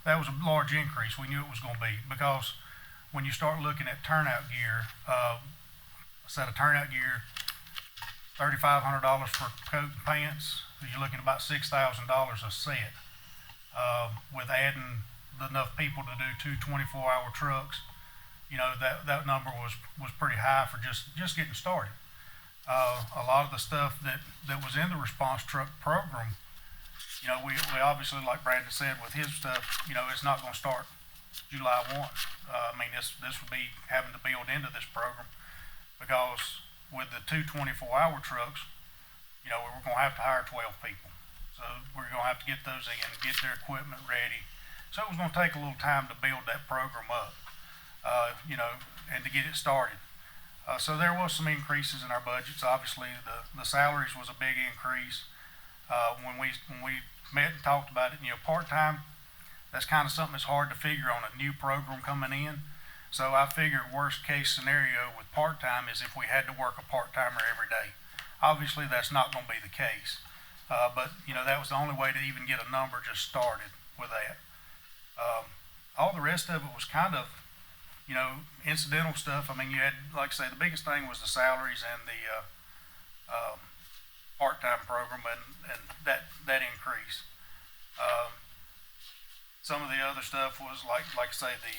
That was a large increase. We knew it was going to be, because when you start looking at turnout gear, a set of turnout gear, $3,500 for coat and pants, you're looking at about $6,000 a set. With adding enough people to do 2 24-hour trucks, that number was pretty high for just getting started. A lot of the stuff that was in the response truck program, we obviously, like Brandon said, with his stuff, it's not going to start July 1. This would be having to build into this program, because with the 2 24-hour trucks, we're going to have to hire 12 people. So we're going to have to get those in, get their equipment ready. So it was going to take a little time to build that program up, and to get it started. So there was some increases in our budgets. Obviously, the salaries was a big increase. When we met and talked about it, part-time, that's kind of something that's hard to figure on a new program coming in. So I figured worst case scenario with part-time is if we had to work a part-timer every day. Obviously, that's not going to be the case. But that was the only way to even get a number just started with that. All the rest of it was kind of, incidental stuff. You had, like I say, the biggest thing was the salaries and the part-time program and that increase. Some of the other stuff was like I say, the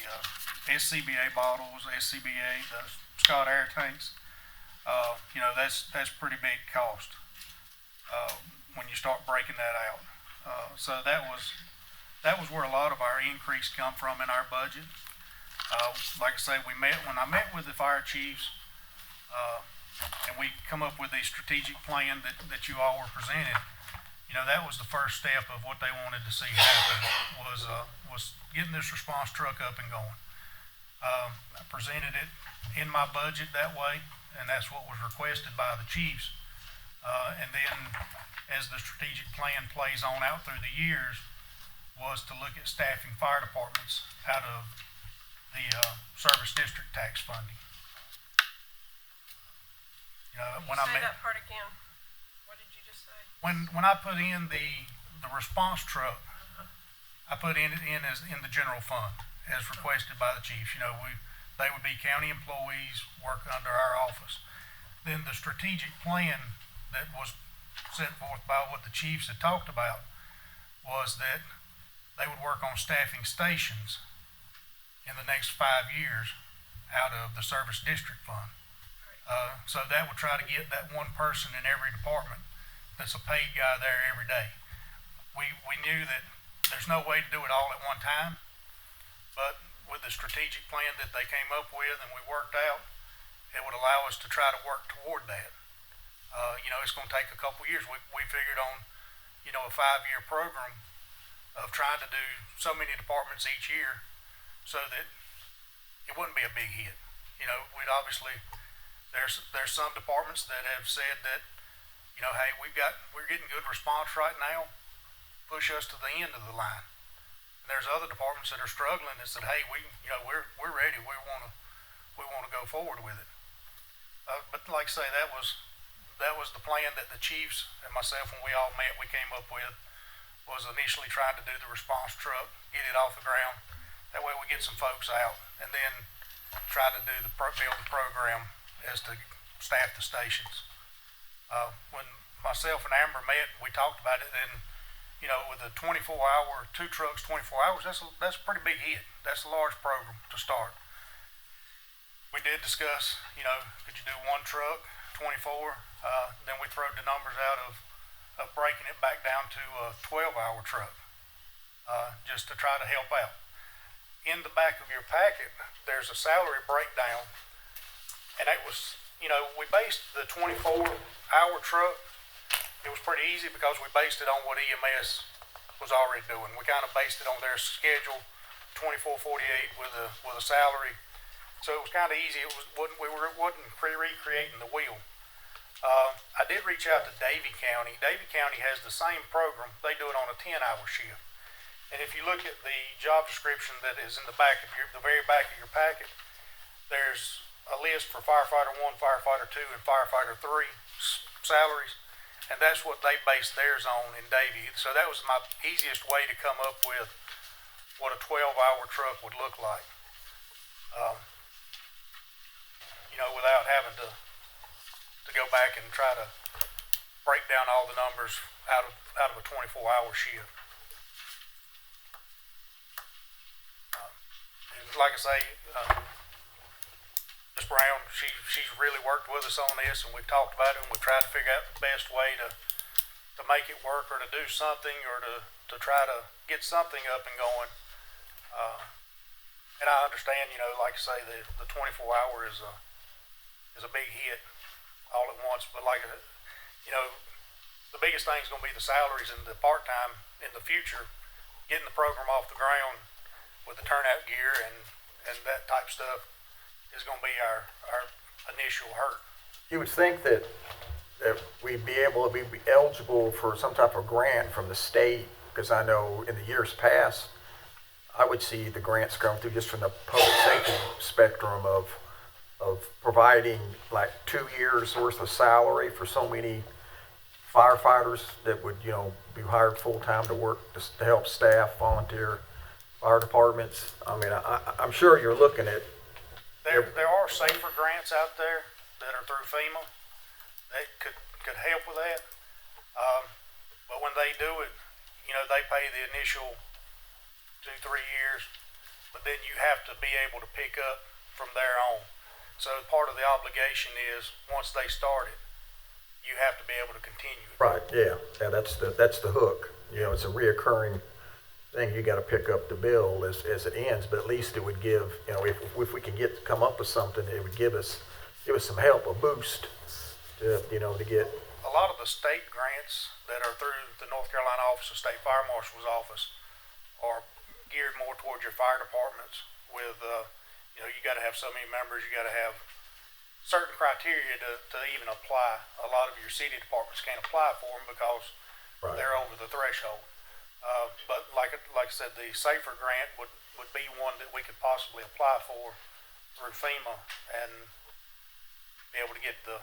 SCBA bottles, SCBA, the Scott Air tanks. That's pretty big cost when you start breaking that out. So that was where a lot of our increase come from in our budget. Like I say, when I met with the fire chiefs, and we come up with a strategic plan that you all were presented. That was the first step of what they wanted to see happen, was getting this response truck up and going. I presented it in my budget that way, and that's what was requested by the chiefs. And then as the strategic plan plays on out through the years, was to look at staffing fire departments out of the service district tax funding. Say that part again. What did you just say? When I put in the response truck, I put in the general fund as requested by the chiefs. They would be county employees working under our office. Then the strategic plan that was set forth by what the chiefs had talked about was that they would work on staffing stations in the next 5 years out of the service district fund. So that would try to get that one person in every department that's a paid guy there every day. We knew that there's no way to do it all at one time, but with the strategic plan that they came up with and we worked out, it would allow us to try to work toward that. It's going to take a couple years. We figured on, a 5-year program of trying to do so many departments each year so that it wouldn't be a big hit. We'd obviously, there's some departments that have said that, hey, we're getting good response right now, push us to the end of the line. And there's other departments that are struggling that said, hey, we're ready, we want to go forward with it. But like I say, that was the plan that the chiefs and myself, when we all met, we came up with, was initially trying to do the response truck, get it off the ground. That way we get some folks out, and then try to build the program as to staff the stations. When myself and Amber met, we talked about it, and with a 24-hour, 2 trucks, 24 hours, that's a pretty big hit. That's a large program to start. We did discuss, could you do 1 truck, 24? Then we threw the numbers out of of breaking it back down to a 12-hour truck, just to try to help out. In the back of your packet, there's a salary breakdown, and it was, we based the 24-hour truck. It was pretty easy because we based it on what EMS was already doing. We kind of based it on their schedule, 24/48 with a salary. So it was kind of easy. We wasn't recreating the wheel. I did reach out to Davie County. Davie County has the same program. They do it on a 10-hour shift. And if you look at the job description that is in the very back of your packet, there's a list for firefighter 1, firefighter 2, and firefighter 3 salaries. And that's what they based theirs on in Davie. So that was my easiest way to come up with what a 12-hour truck would look like. Without having to go back and try to break down all the numbers out of a 24-hour shift. And like I say, Ms. Brown, she's really worked with us on this, and we've talked about it, and we've tried to figure out the best way to make it work, or to do something, or to try to get something up and going. And I understand, like I say, the 24-hour is a big hit all at once, but the biggest thing is going to be the salaries and the part-time in the future, getting the program off the ground with the turnout gear and that type of stuff is going to be our initial hurt. You would think that we'd be eligible for some type of grant from the state, because I know in the years past, I would see the grants come through just from the public safety spectrum of providing like 2 years worth of salary for so many firefighters that would, be hired full-time to work to help staff, volunteer fire departments. I mean, I'm sure you're looking at. There are safer grants out there that are through FEMA that could help with that. But when they do it, they pay the initial 2-3 years, but then you have to be able to pick up from there on. So part of the obligation is once they start it, you have to be able to continue it. Right. Yeah. That's the hook. It's a reoccurring thing. You got to pick up the bill as it ends. But at least it would give, if we can come up with something, it would give us some help, a boost to get. A lot of the state grants that are through the North Carolina Office of State Fire Marshal's office are geared more towards your fire departments with, you got to have so many members, you got to have certain criteria to even apply. A lot of your city departments can't apply for them because they're over the threshold. But like I said, the SAFER grant would be one that we could possibly apply for through FEMA and be able to get the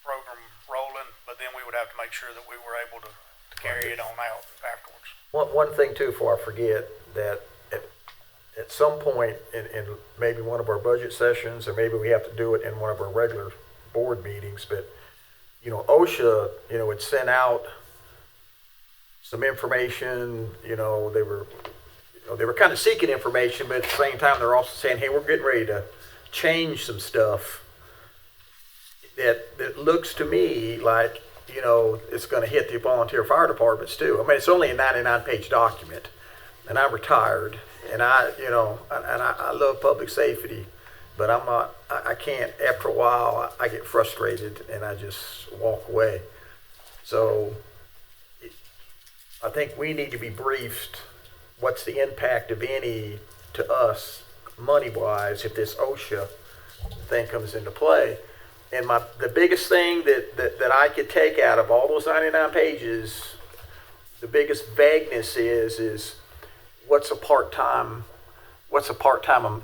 program rolling, but then we would have to make sure that we were able to carry it on out afterwards. One thing too, before I forget, that at some point in maybe one of our budget sessions, or maybe we have to do it in one of our regular board meetings, but OSHA, had sent out some information. They were kind of seeking information, but at the same time, they're also saying, hey, we're getting ready to change some stuff that looks to me like, it's going to hit the volunteer fire departments too. I mean, it's only a 99-page document, and I'm retired, and I love public safety, but I can't, after a while, I get frustrated and I just walk away. So I think we need to be briefed what's the impact of any to us money-wise if this OSHA thing comes into play. And the biggest thing that I could take out of all those 99 pages, the biggest vagueness is what's a part-time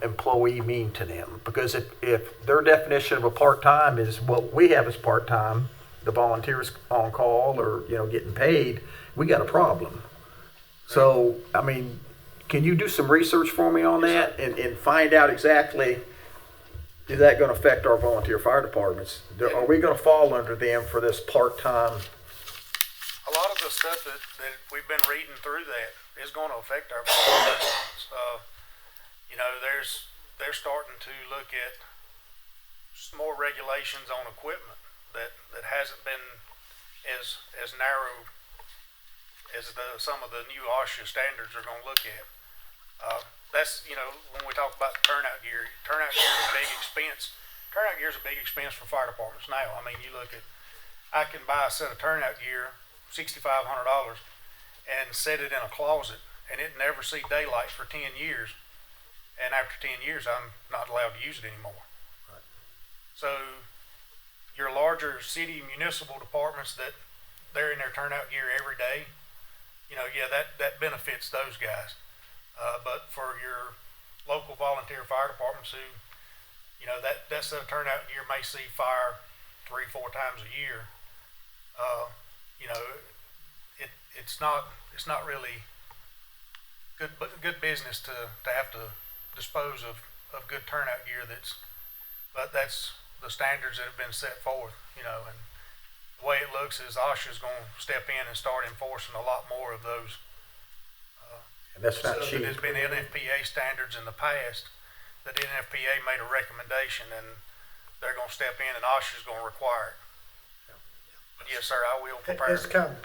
employee mean to them? Because if their definition of a part-time is what we have as part-time, the volunteers on call or getting paid, we got a problem. So I mean, can you do some research for me on that and find out exactly? Is that going to affect our volunteer fire departments? Are we going to fall under them for this part-time? A lot of the stuff that we've been reading through that is going to affect our volunteer departments. They're starting to look at some more regulations on equipment that hasn't been as narrow as some of the new OSHA standards are gonna look at. That's, when we talk about the turnout gear is a big expense. Turnout gear is a big expense for fire departments now. I mean, you look at, I can buy a set of turnout gear, $6,500, and set it in a closet, and it never see daylight for 10 years. And after 10 years, I'm not allowed to use it anymore. Right. So your larger city municipal departments that they're in their turnout gear every day, that benefits those guys. But for your local volunteer fire departments who, that set of turnout gear may see fire 3-4 times a year, it's not really good business to have to dispose of good turnout gear but that's the standards that have been set forth, and the way it looks is OSHA's gonna step in and start enforcing a lot more of those. And that's not So cheap. there's been NFPA standards in the past that the NFPA made a recommendation and they're gonna step in and OSHA's gonna require it. But yes, sir, I will prepare. It's coming.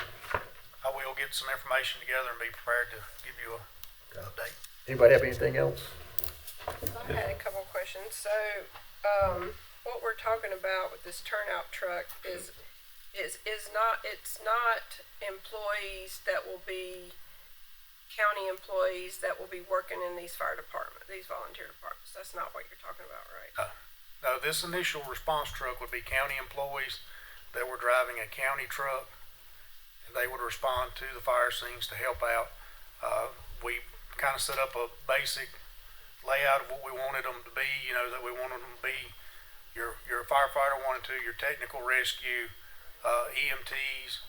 I will get some information together and be prepared to give you an update. Anybody have anything else? I had a couple of questions. So, what we're talking about with this turnout truck is it's not employees that will be county employees that will be working in these these volunteer departments. That's not what you're talking about, right? No, this initial response truck would be county employees that were driving a county truck, and they would respond to the fire scenes to help out. We kind of set up a basic layout of what we wanted them to be, that we wanted them to be your firefighter 1 and 2, your technical rescue, EMTs,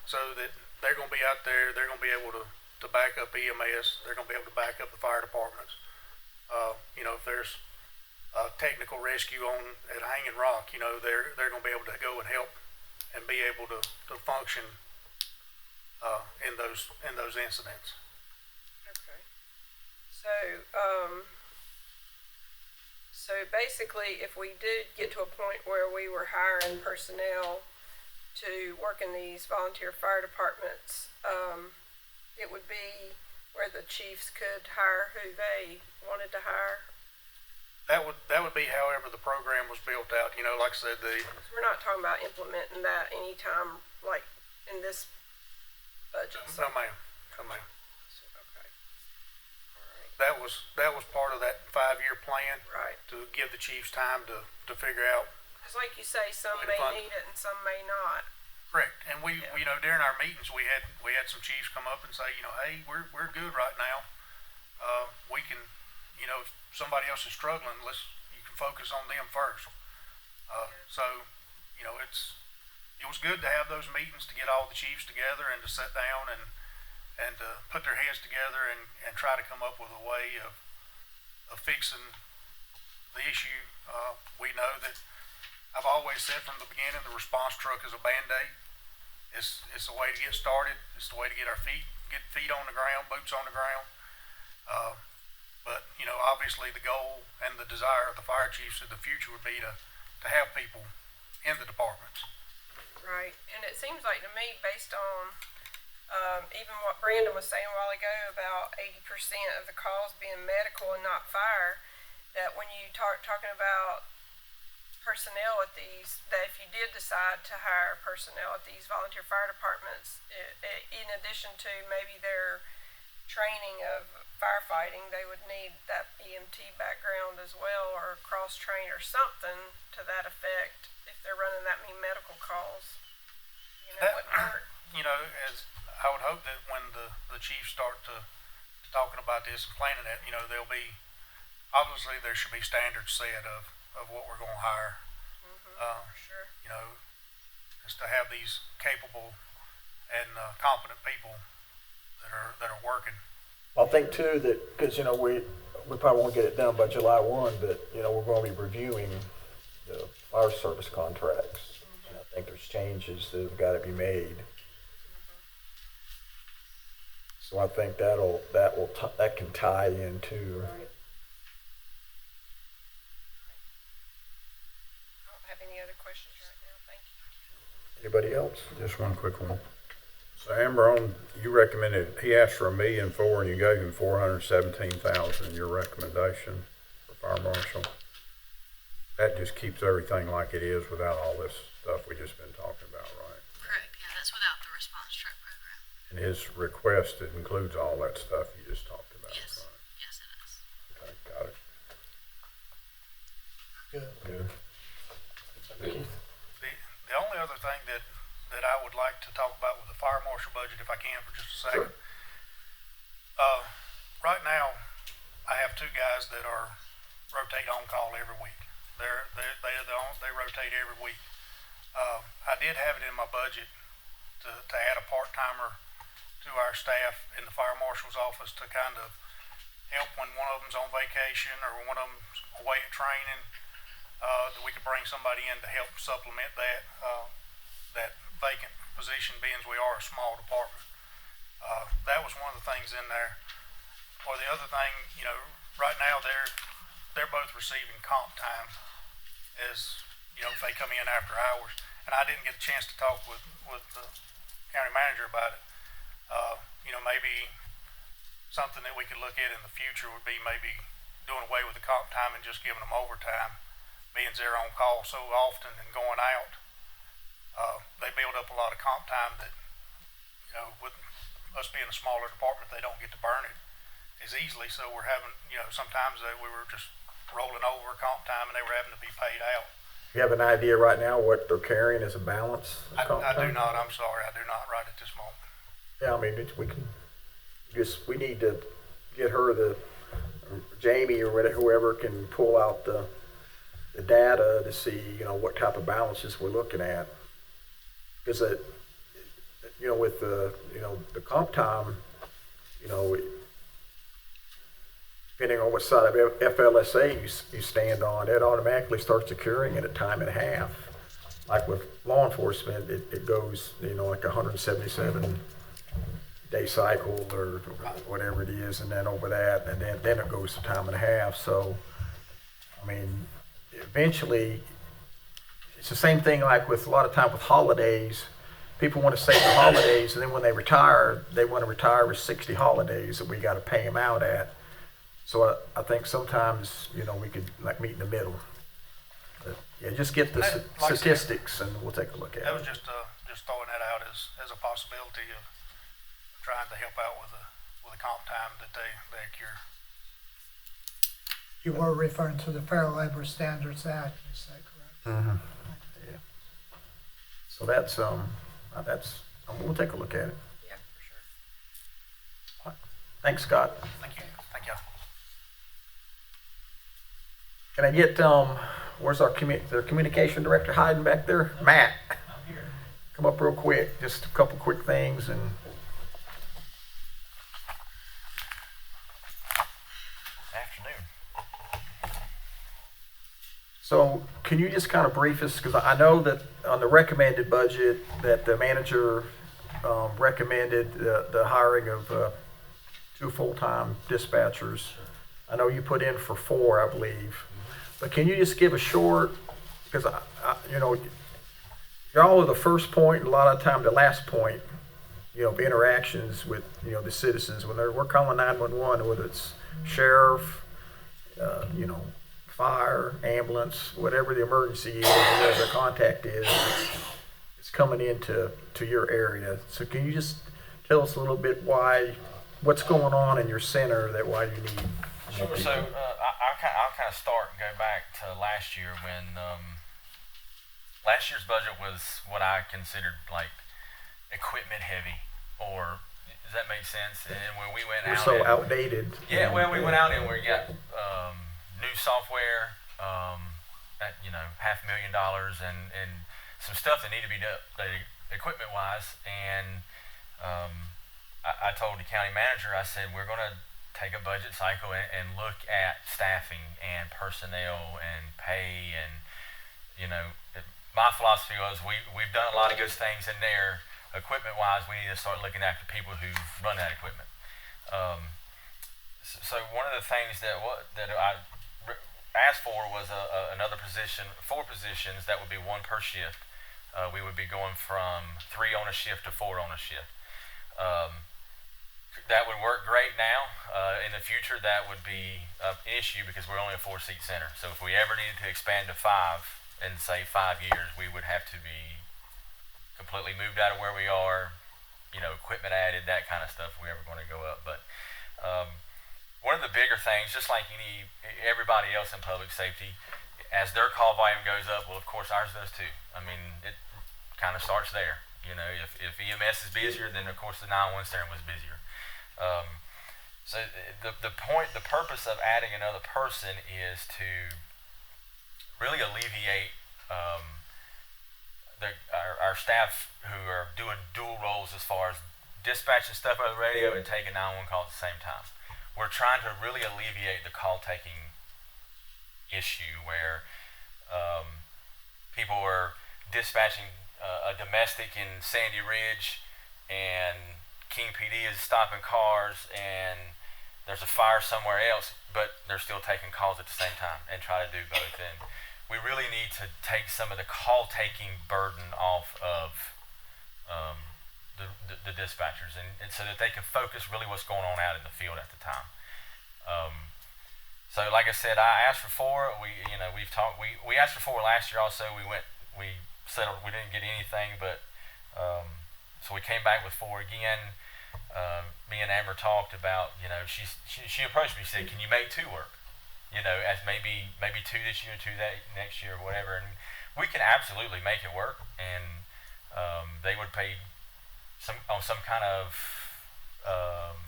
so that they're going to be out there, they're going to be able to back up EMS, they're going to be able to back up the fire departments. If there's technical rescue at Hanging Rock, they're going to be able to go and help and be able to function in those incidents. Okay. So basically, if we did get to a point where we were hiring personnel to work in these volunteer fire departments, it would be where the chiefs could hire who they wanted to hire. That would be however the program was built out. Like I said, We're not talking about implementing that anytime, like in this budget. no ma'am. Okay. All That right. was part of that 5-year plan. Right. To give the chiefs time to figure out. Because like you say, some Way to may fund. need it and some may not. Correct. And we during our meetings we had some chiefs come up and say, hey, we're good right now. We can, if somebody else is struggling, you can focus on them first. So, it was good to have those meetings, to get all the chiefs together and to sit down and to put their heads together and try to come up with a way of fixing the issue. We know that I've always said from the beginning, the response truck is a Band-Aid. It's a way to get started. It's the way to get feet on the ground, boots on the ground. But obviously the goal and the desire of the fire chiefs in the future would be to have people in the departments. Right. And it seems like to me, based on even what Brandon was saying a while ago about 80% of the calls being medical and not fire, that when you talking about personnel at these, that if you did decide to hire personnel at these volunteer fire departments, in addition to maybe their training of firefighting, they would need that EMT background as well, or cross-train or something to that effect if they're running that many medical calls. That, as I would hope that when the chiefs start to talking about this and planning that, there'll be, obviously there should be standards set of what we're going to hire. For sure. Is to have these capable and competent people that are working. I think too that, because, we probably won't get it done by July 1, but, we're going to be reviewing the fire service contracts. And I think there's changes that have got to be made. So I think that can tie into. Right. I don't have any other questions right now. Thank you. Anybody else? Just one quick one. So Amber, you recommended, he asked for $1.4 million and you gave him $417,000, your recommendation for fire marshal. That just keeps everything like it is without all this stuff we just been talking about, right? Correct, yeah, that's without the response truck program. And his request, it includes all that stuff you just talked about, Yes, right? yes it is. Okay, got it. Good. The only other thing that I would like to talk about with the fire marshal budget, if I can, for just a second. Right now, I have two guys that are rotate on call every week. They rotate every week. I did have it in my budget to add a part-timer to our staff in the fire marshal's office to kind of help when one of them's on vacation or one of them's away at training, that we could bring somebody in to help supplement that vacant position, being as we are a small department. That was one of the things in there. Or the other thing, right now they're both receiving comp time as, if they come in after hours. And I didn't get a chance to talk with the county manager about it. Maybe something that we could look at in the future would be maybe doing away with the comp time and just giving them overtime, being they're on call so often and going out. They build up a lot of comp time that, with us being a smaller department, they don't get to burn it as easily. So we're having, sometimes we were just rolling over comp time and they were having to be paid out. You have an idea right now what they're carrying as a balance? I do not, I'm sorry, I do not right at this moment. Yeah, I mean, we need to get her Jamie or whatever, whoever can pull out the data to see, what type of balances we're looking at. Because with the comp time, depending on what side of FLSA you stand on, it automatically starts occurring at a time and a half. Like with law enforcement, it goes, like 177 day cycle or whatever it is, and then over that, and then it goes to time and a half. So, I mean, eventually, it's the same thing like with a lot of time with holidays. People want to save the holidays, and then when they retire, they want to retire with 60 holidays that we got to pay them out at. So I think sometimes, we could meet in the middle. But, yeah, just get the statistics, and we'll take a look at it. That was just throwing that out as a possibility of trying to help out with the comp time that they accrue. You were referring to the Fair Labor Standards Act, is that correct? Mm-hmm. Yeah. So that's we'll take a look at it. Yeah, for sure. Thanks, Scott. Thank you. Thank you. Can I get where's their communication director hiding back there? Matt. I'm here. Come up real quick. Just a couple quick things and. So can you just kind of brief us, because I know that on the recommended budget that the manager recommended the hiring of 2 full-time dispatchers. I know you put in for 4, I believe. But can you just give a short, because you're all at the first point and a lot of time the last point, of interactions with, the citizens when we're calling 911, whether it's sheriff, fire, ambulance, whatever the emergency is, whatever the contact is, it's coming into your area. So can you just tell us a little bit what's going on in your center why you need Sure. more people? So I'll kind of start and go back to last year when last year's budget was what I considered like equipment heavy, or does that make sense? And when we went We're out, so outdated. yeah, well, we went out and we got new software at $500,000 and some stuff that needed to be done equipment wise. And I told the county manager, I said, we're going to take a budget cycle and look at staffing and personnel and pay. And my philosophy was we've done a lot of good things in there equipment wise. We need to start looking after people who run that equipment. So one of the things that I asked for was another position, 4 positions that would be 1 per shift, we would be going from 3 on a shift to 4 on a shift. That would work great now. In the future, that would be an issue because we're only a 4-seat center. So if we ever needed to expand to 5 in, say, 5 years, we would have to be completely moved out of where we are, equipment added, that kind of stuff if we ever going to go up. But one of the bigger things, just like everybody else in public safety, as their call volume goes up, well, of course, ours does too. I mean, it kind of starts there. If EMS is busier, then of course the 911 center was busier. So the purpose of adding another person is to really alleviate our staff who are doing dual roles as far as dispatching stuff over the radio and taking 911 calls at the same time. We're trying to really alleviate the call taking issue where people are dispatching a domestic in Sandy Ridge and King PD is stopping cars and there's a fire somewhere else, but they're still taking calls at the same time and try to do both. And we really need to take some of the call taking burden off of the dispatchers and so that they can focus really what's going on out in the field at the time. So like I said, I asked for 4. We asked for 4 last year also. We settled, we didn't get anything, but so we came back with 4 again. Me and Amber talked about, she approached me, said, can you make 2 work? As maybe 2 this year, 2 that next year, or whatever. And we can absolutely make it work. And they would pay on some kind of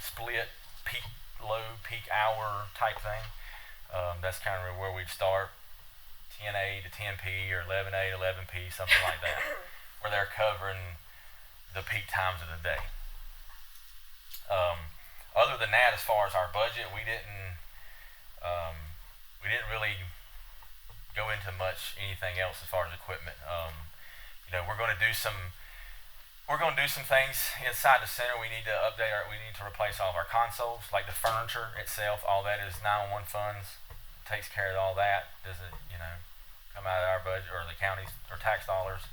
split low peak hour type thing. That's kind of where we'd start, 10A to 10P or 11A to 11P, something like that, where they're covering the peak times of the day. Other than that, as far as our budget, we didn't really go into anything else as far as equipment. We're going to do some things inside the center. We need to we need to replace all of our consoles, like the furniture itself. All that is 911 funds, takes care of all that. Doesn't come out of our budget or the county's or tax dollars.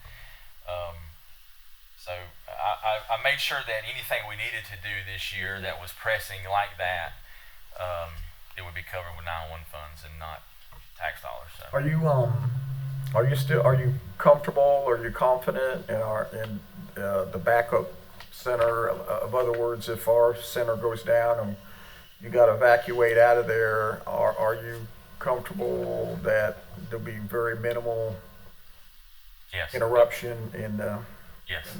So I made sure that anything we needed to do this year that was pressing like that, it would be covered with 911 funds and not tax dollars. So. Are you comfortable? Are you confident in the backup center? Of other words, if our center goes down and you got to evacuate out of there, are you comfortable that there'll be very minimal interruption in the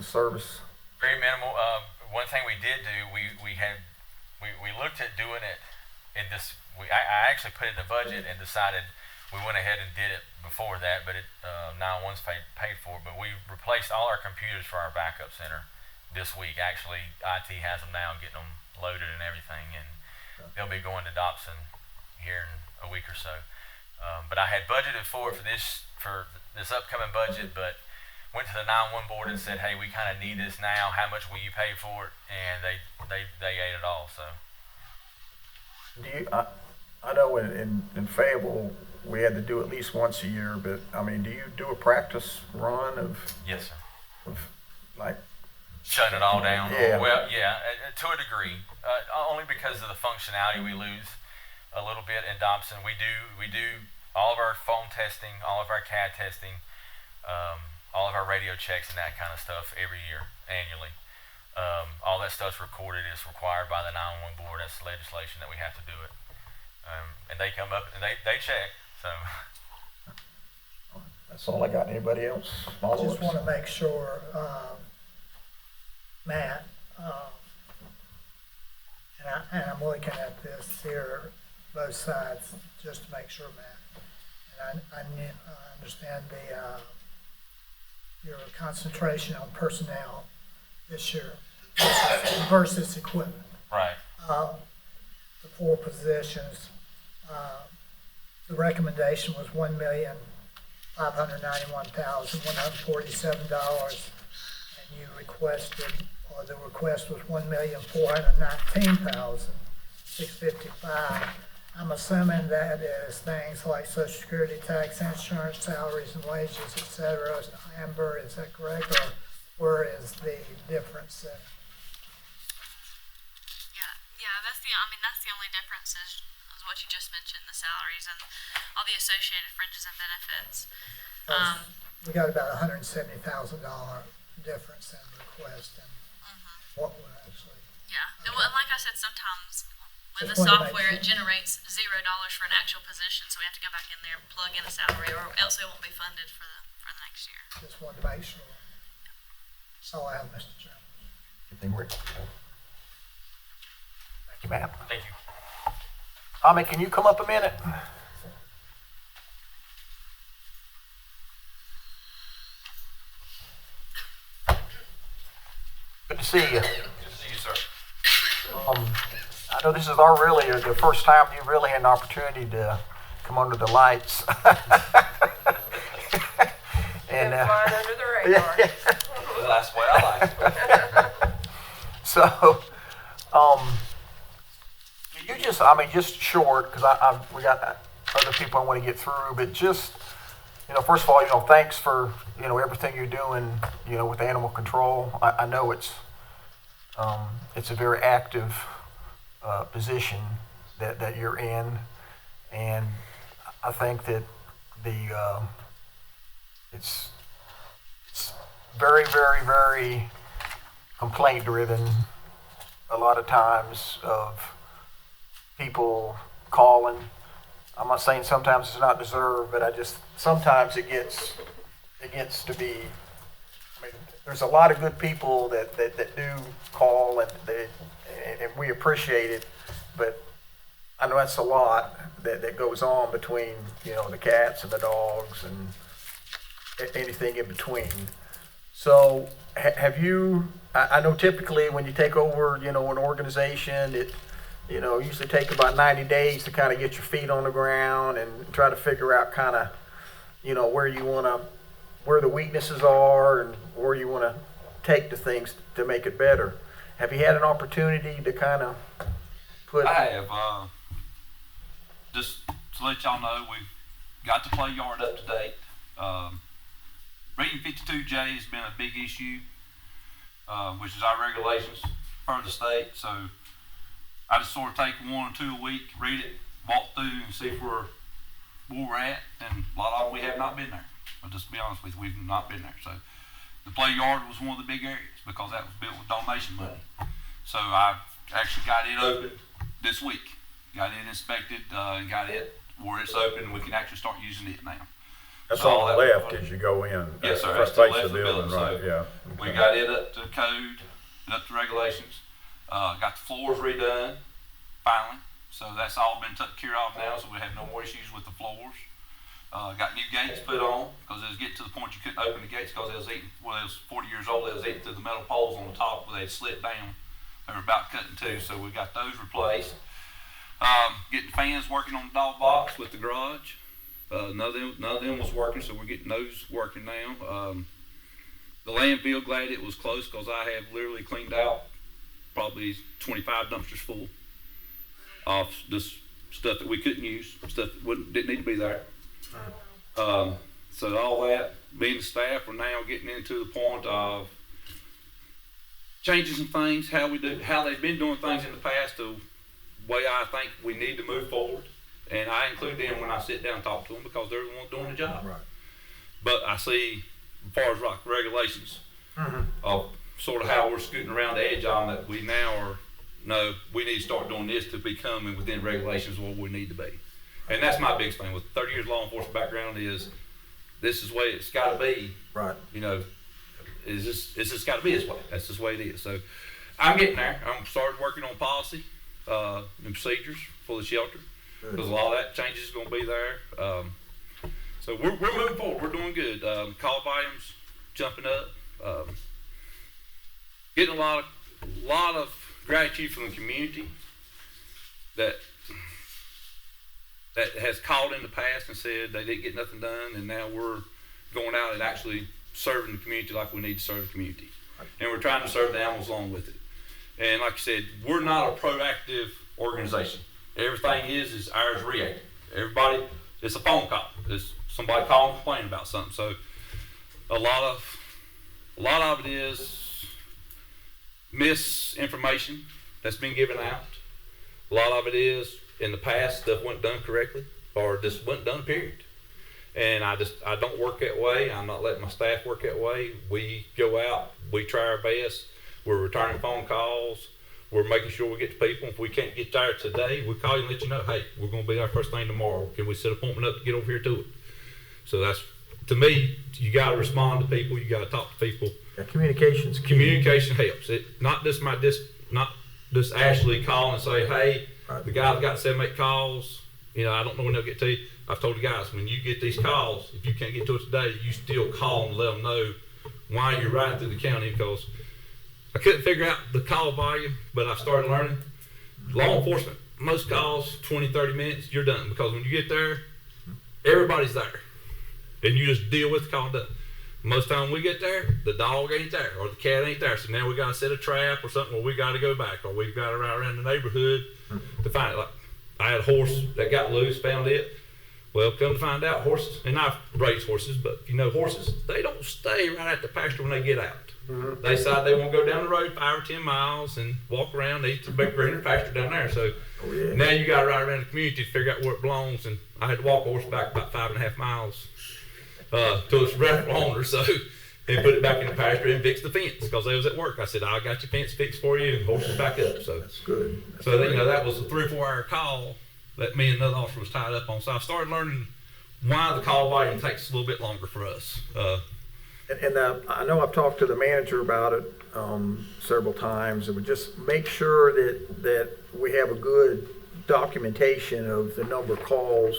service? Very minimal. One thing we did do, we looked at doing it in this. I actually put it in the budget and decided we went ahead and did it before that, but 911's paid for. But we replaced all our computers for our backup center this week. Actually, IT has them now, getting them loaded and everything, and they'll be going to Dobson here in a week or so. But I had budgeted for this upcoming budget, but went to the 911 board and said, hey, we kind of need this now. How much will you pay for it? And they ate it all. So. I know in Fayetteville we had to do at least once a year, but I mean, do you do a practice run of? Yes, sir. Like shutting it all down? Yeah. Well, yeah, to a degree. Only because of the functionality we lose a little bit in Dobson. We do all of our phone testing, all of our CAD testing, all of our radio checks and that kind of stuff every year, annually. All that stuff's recorded. It's required by the 911 board. That's legislation that we have to do it. And they come up and they check. So that's all I got. Anybody else? I just want to make sure, Matt, and I'm looking at this here, both sides, just to make sure, Matt. And I understand your concentration on personnel this year versus equipment. Right. The 4 positions, the recommendation was $1,591,147, and you requested, or the request was $1,419,655. I'm assuming that is things like social security, tax, insurance, salaries and wages, et cetera. Amber, is that correct, or where is the difference there? Yeah, that's the only difference is what you just mentioned, the salaries and all the associated fringes and benefits. We got about $170,000 difference in request and what we're actually. Yeah, and like I said, sometimes with the Just wanted to make software, it sure. generates $0 for an actual position, so we have to go back in there and plug in a salary, or else it won't be funded for the next year. Just wanted to make sure. That's all I have, Mr. Chairman. Anything, Rick? Thank you, Matt. Thank you. Tommy, can you come up a minute? Good to see you. Good to see you, sir. I know this is the first time you really had an opportunity to come under the lights. Been flying under the radar. Well, that's the way I like it. So, just short, because we got other people I want to get through, but just, first of all, thanks for, everything you're doing, with animal control. I know it's a very active position that you're in, and I think that it's very, very, very complaint driven a lot of times, of people calling. I'm not saying sometimes it's not deserved, but sometimes it gets to be, there's a lot of good people that do call, and we appreciate it, but I know that's a lot that goes on between, the cats and the dogs and anything in between. So have you, I know typically when you take over, an organization, it, usually take about 90 days to kind of get your feet on the ground and try to figure out kind of, where the weaknesses are and where you want to take the things to make it better. Have you had an opportunity to kind of put? I have. Just to let y'all know, we've got the play yard up to date. Reading 52J has been a big issue, which is our regulations for the state. So I just sort of take 1 or 2 a week, read it, walk through, and see where we're at. And a lot of them we have not been there. But just to be honest with you, we've not been there. So the play yard was one of the big areas because that was built with donation money. So I actually got it open this week. Got it inspected, and got it where it's open, and we can actually start using it now. That's So on the left as you go in. Yes, sir. That's That's to the face left of the building. right, So yeah. we got it up to code and up to regulations. Got the floors redone, finally. So that's all been taken care of now, so we have no more issues with the floors. Got new gates put on, because it was getting to the point you couldn't open the gates because they was eating, well, they was 40 years old, they was eating through the metal poles on the top where they'd slid down. They were about cutting too, so we got those replaced. Getting fans working on the dog box with the garage. None of them was working, so we're getting those working now. The landfill, glad it was close, because I have literally cleaned out probably 25 dumpsters full of just stuff that we couldn't use, stuff that didn't need to be there. So all that, me and the staff are now getting into the point of changing some things, how they've been doing things in the past, the way I think we need to move forward. And I include them when I sit down and talk to them, because they're the ones doing the job. Right. But I see, as far as like regulations, of sort of how we're scooting around the edge on that, we now are, no, we need to start doing this to become within regulations where we need to be. And that's my biggest thing with 30 years law enforcement background is, this is the way it's got to be. Right. It's just got to be this way. That's just the way it is. So I'm getting there. I'm started working on policy and procedures for the shelter, because a lot of that changes is going to be there. So we're moving forward. We're doing good. Call volumes jumping up. Getting a lot of gratitude from the community that has called in the past and said they didn't get nothing done, and now we're going out and actually serving the community like we need to serve the community. And we're trying to serve the animals along with it. And like I said, we're not a proactive organization. everything is ours reactive. Everybody, it's a phone call. It's somebody calling, complaining about something. So a lot of it is misinformation that's been given out. A lot of it is in the past stuff wasn't done correctly or just wasn't done, period. And I don't work that way. I'm not letting my staff work that way. We go out, we try our best. We're returning phone calls. We're making sure we get to people. If we can't get there today, we call you and let you know, hey, we're going to be there first thing tomorrow. Can we set an appointment up to get over here to it? So that's, to me, you got to respond to people. You got to talk to people. Yeah, communication's key. Communication helps. It not just Ashley call and say, hey, the guy's got 7, 8 calls. You know, I don't know when they'll get to you. I've told the guys, when you get these calls, if you can't get to it today, you still call and let them know why you're riding through the county, because I couldn't figure out the call volume, but I've started learning. Law enforcement, most calls, 20, 30 minutes, you're done. Because when you get there, everybody's there. And you just deal with the call done. Most time we get there, the dog ain't there or the cat ain't there. So now we got to set a trap or something, or we got to go back, or we've got to ride around the neighborhood to find it. Like, I had a horse that got loose, found it. Well, come to find out, horses, and I've raised horses, but you know, horses, they don't stay right at the pasture when they get out. Mm-hmm. They decide they want to go down the road 5 or 10 miles and walk around, eat the big greener pasture down there. So now you got to ride around the community to figure out where it belongs. And I had to walk a horse back about 5.5 miles to its rightful owner. So, and put it back in the pasture and fix the fence because they was at work. I said, I got your fence fixed for you, and horse is back up. So that's good. You know, that was a 3 or 4 hour call that me and another officer was tied up on. So I started learning why the call volume takes a little bit longer for us. I know I've talked to the manager about it several times, and we just make sure that we have a good documentation of the number of calls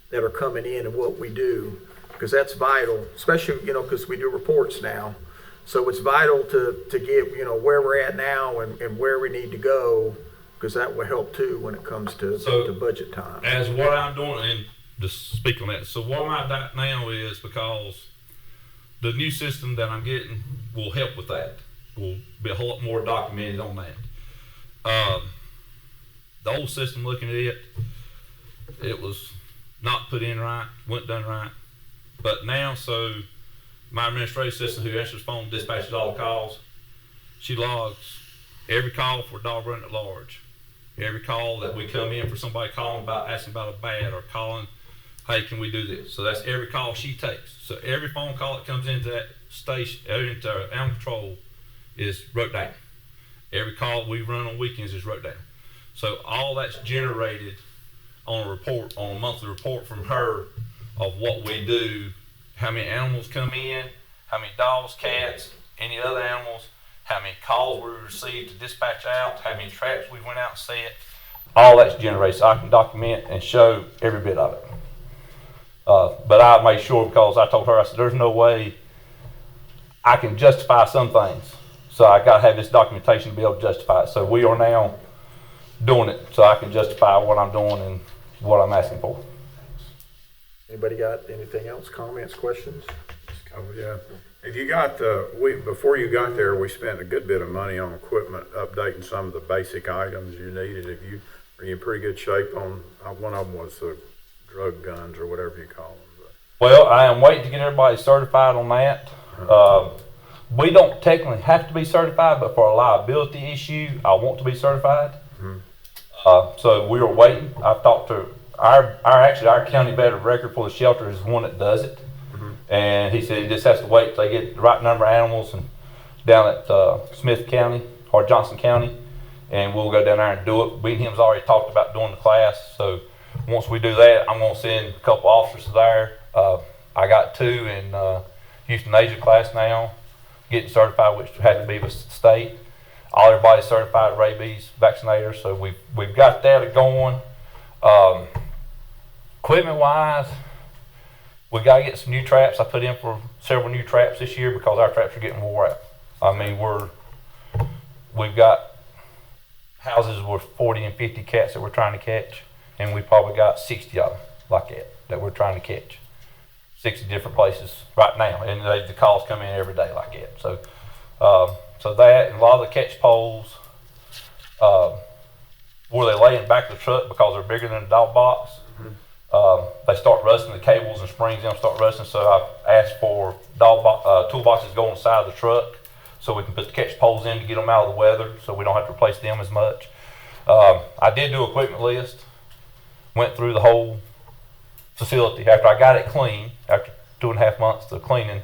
that are coming in and what we do, because that's vital, especially, you know, because we do reports now. So it's vital to get, you know, where we're at now and where we need to go, because that will help too when it comes to budget time. As what I'm doing, and just speak on that. So what I'm at now is because the new system that I'm getting will help with that. Will be a whole lot more documented on that. The old system, looking at it was not put in right, wasn't done right. But now, so my administrative assistant who answers the phone, dispatches all the calls, she logs every call for a dog running at large. Every call that we come in for somebody calling about, asking about a bat, or calling, hey, can we do this? So that's every call she takes. So every phone call that comes into that station, into animal control, is wrote down. Every call we run on weekends is wrote down. So all that's generated on a report, on a monthly report from her of what we do, how many animals come in, how many dogs, cats, any other animals, how many calls we received to dispatch out, how many traps we went out and set. All that's generated, so I can document and show every bit of it. But I made sure, because I told her, I said, there's no way I can justify some things. So I got to have this documentation to be able to justify it. So we are now doing it so I can justify what I'm doing and what I'm asking for. Anybody got anything else? Comments, questions? Oh, yeah. Have you got before you got there, we spent a good bit of money on equipment, updating some of the basic items you needed. Are you in pretty good shape on, one of them was the drug guns or whatever you call them? Well, I am waiting to get everybody certified on that. We don't technically have to be certified, but for a liability issue, I want to be certified. Mm-hmm. So we are waiting. I've talked to our county veteran record for the shelter is one that does it. Mm-hmm. And he said he just has to wait till they get the right number of animals and down at Smith County or Johnson County, and we'll go down there and do it. We and him's already talked about doing the class, so once we do that, I'm going to send a couple officers there. I got 2 in euthanasia class now, getting certified, which had to be with the state. All everybody's certified rabies vaccinators, so we've got that going. Equipment wise, we got to get some new traps. I put in for several new traps this year because our traps are getting wore out. I mean, we've got houses with 40 and 50 cats that we're trying to catch, and we probably got 60 of them like that we're trying to catch. 60 different places right now, and the calls come in every day like that. So, so that, and a lot of the catch poles, where they lay in the back of the truck because they're bigger than the dog box. They start rusting, the cables and springs in them start rusting, so I've asked for toolboxes to go on the side of the truck so we can put the catch poles in to get them out of the weather so we don't have to replace them as much. I did do equipment list, went through the whole facility. After I got it clean, after 2.5 months of cleaning,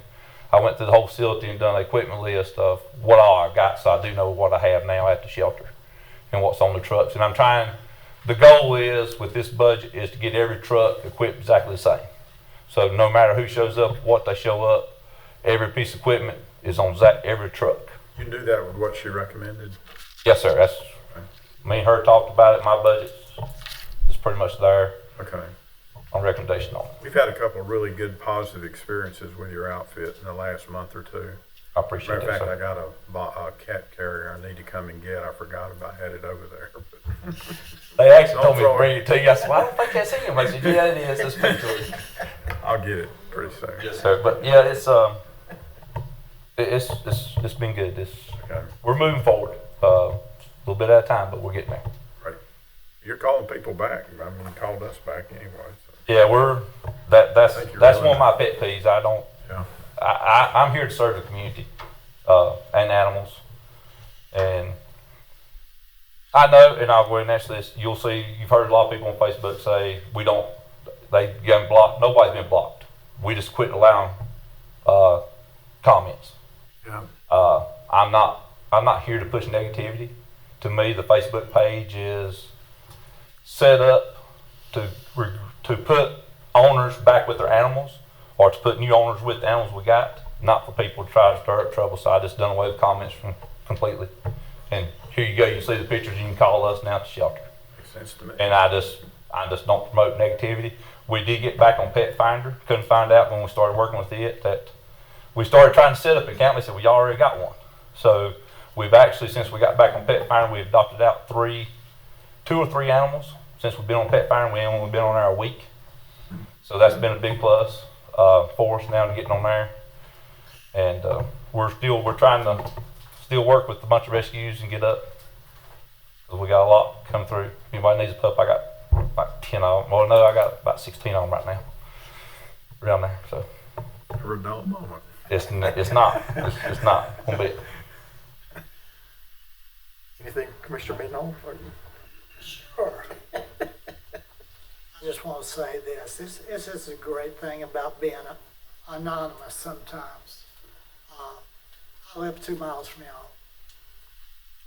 I went through the whole facility and done an equipment list of what all I got, so I do know what I have now at the shelter and what's on the trucks. And I'm trying, the goal is with this budget is to get every truck equipped exactly the same. So no matter who shows up, what they show up, every piece of equipment is on every truck. You can do that with what she recommended? Yes, sir. That's me and her talked about it. My budget is pretty much there. Okay. On recommendation on it. We've had a couple of really good positive experiences with your outfit in the last month or two. I appreciate Matter of that, fact, sir. I got a cat carrier I need to come and get. I forgot about, had it over there. They actually Don't told me throw to it. bring it to you. I said, well, I don't think that's him. I said, yeah, it is. Let's speak to it. I'll get it pretty soon. Yes, sir. But yeah, it's been good. Okay. We're moving forward. A little bit at a time, but we're getting there. Right. You're calling people back. I mean, you called us back anyway. So. Yeah, that's think you're one doing of my pet peeves. I don't. Yeah. I'm here to serve the community and animals, and I know. And I'll go ahead and answer this. You'll see. You've heard a lot of people on Facebook say they get blocked. Nobody's been blocked. We just quit allowing comments. Yeah. I'm not here to push negativity. To me, the Facebook page is set up to put owners back with their animals, or to put new owners with the animals we got, not for people to try to stir up trouble. So I just done away with comments completely. And here you go, you see the pictures, you can call us now at the shelter. Makes sense to me. And I just don't promote negativity. We did get back on Pet Finder. Couldn't find out when we started working with it that we started trying to set up an account. They said, well, y'all already got one. So we've actually, since we got back on Pet Finder, we've adopted out 2 or 3 animals. Since we've been on Pet Finder, we've only been on there a week. So that's been a big plus for us now to getting on there. And we're trying to still work with a bunch of rescues and get up. Because we got a lot come through. If anybody needs a pup, I got about 10 of them. Well, no, I got about 16 of them right now. Around there, so. For a dull moment. It's not one bit. Anything, Commissioner Mendenhall? Sure. I just want to say this. This is a great thing about being anonymous sometimes. I live 2 miles from y'all.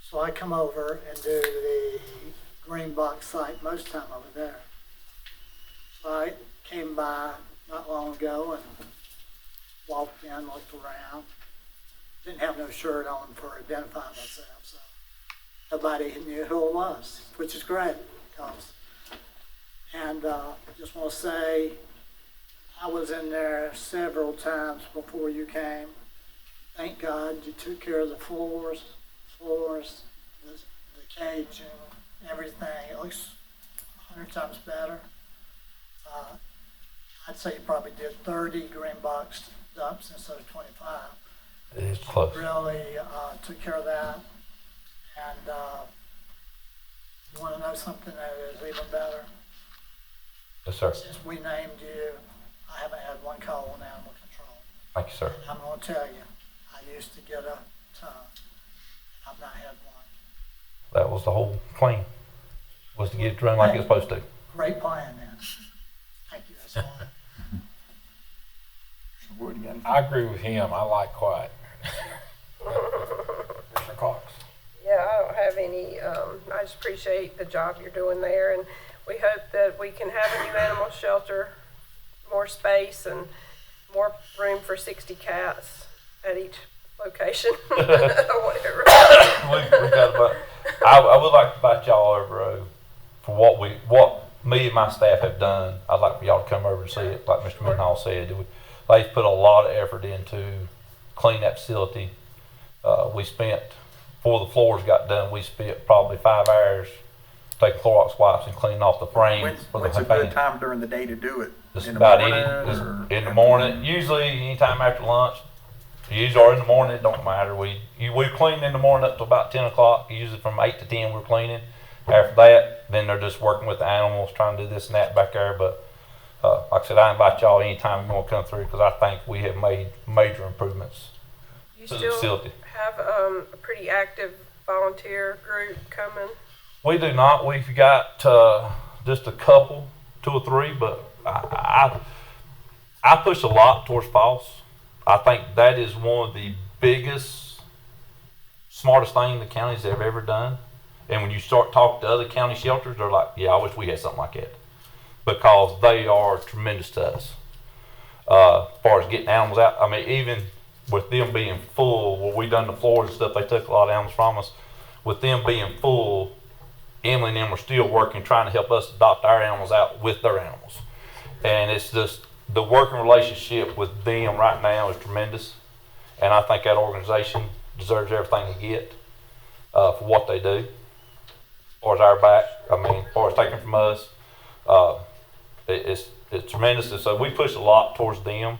So I come over and do the green box site most time over there. So I came by not long ago and walked in, looked around. Didn't have no shirt on for identifying myself, so nobody knew who it was, which is great. And just want to say, I was in there several times before you came. Thank God you took care of the floors, the cage and everything. It looks 100 times better. I'd say you probably did 30 green box dumps instead of 25. It's close. Really took care of that. And you want to know something that is even better? Yes, sir. Since we named you, I haven't had one call on animal control. Thank you, sir. I'm going to tell you, I used to get a ton, and I've not had one. That was the whole plan, was to get it run like it's supposed to. Great plan, man. Thank you, that's all. I agree with him. I like quiet. Mr. Cox. Yeah, I don't have any, I just appreciate the job you're doing there, and we hope that we can have a new animal shelter, more space and more room for 60 cats at each location, or whatever. we got about, I would like to invite y'all over for what me and my staff have done. I'd like for y'all to come over and see it, like Mr. Mendenhall said. They've put a lot of effort into clean that facility. We spent, before the floors got done, we spent probably 5 hours taking Clorox wipes and cleaning off the frames. When's a good time during the day to do it? Just In the about morning, in the morning. Usually anytime after lunch. Usually or in the morning, it don't matter. We clean in the morning up to about 10 o'clock. Usually from 8 to 10 we're cleaning. After that, then they're just working with the animals, trying to do this and that back there. But like I said, I invite y'all anytime you want to come through because I think we have made major improvements You to the still facility. have a pretty active volunteer group coming? We do not. We've got just a couple, 2 or 3, but I push a lot towards false. I think that is one of the biggest, smartest thing the counties have ever done. And when you start talking to other county shelters, they're like, yeah, I wish we had something like that. Because they are tremendous to us. As far as getting animals out, I mean, even with them being full, where we done the floors and stuff, they took a lot of animals from us. With them being full, Emily and them are still working, trying to help us adopt our animals out with their animals. And it's just, the working relationship with them right now is tremendous. And I think that organization deserves everything they get for what they do. As far as our back, I mean, as far as taking from us, it's tremendous. And so we push a lot towards them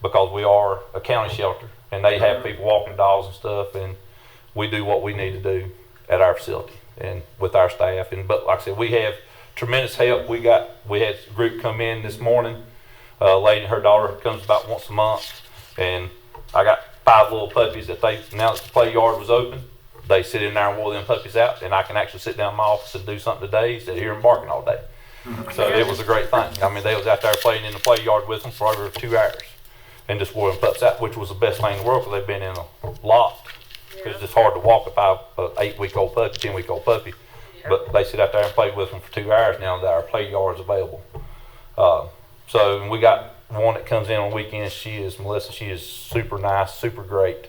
because we are a county shelter and they have people walking dogs and stuff, and we do what we need to do at our facility and with our staff. And but like I said, we have tremendous help. We had a group come in this morning. A lady and her daughter comes about once a month, and I got 5 little puppies that now that the play yard was open, they sit in there and wore them puppies out, and I can actually sit down in my office and do something today instead of hearing them barking all day. So it was a great thing. I mean, they was out there playing in the play yard with them for over 2 hours and just wore them pups out, which was the best thing in the world because they've been in a lot. It's just hard to walk an 8-week-old puppy, 10-week-old puppy. But they sit out there and play with them for 2 hours now that our play yard is available. So we got one that comes in on weekends. She is Melissa. She is super nice, super great.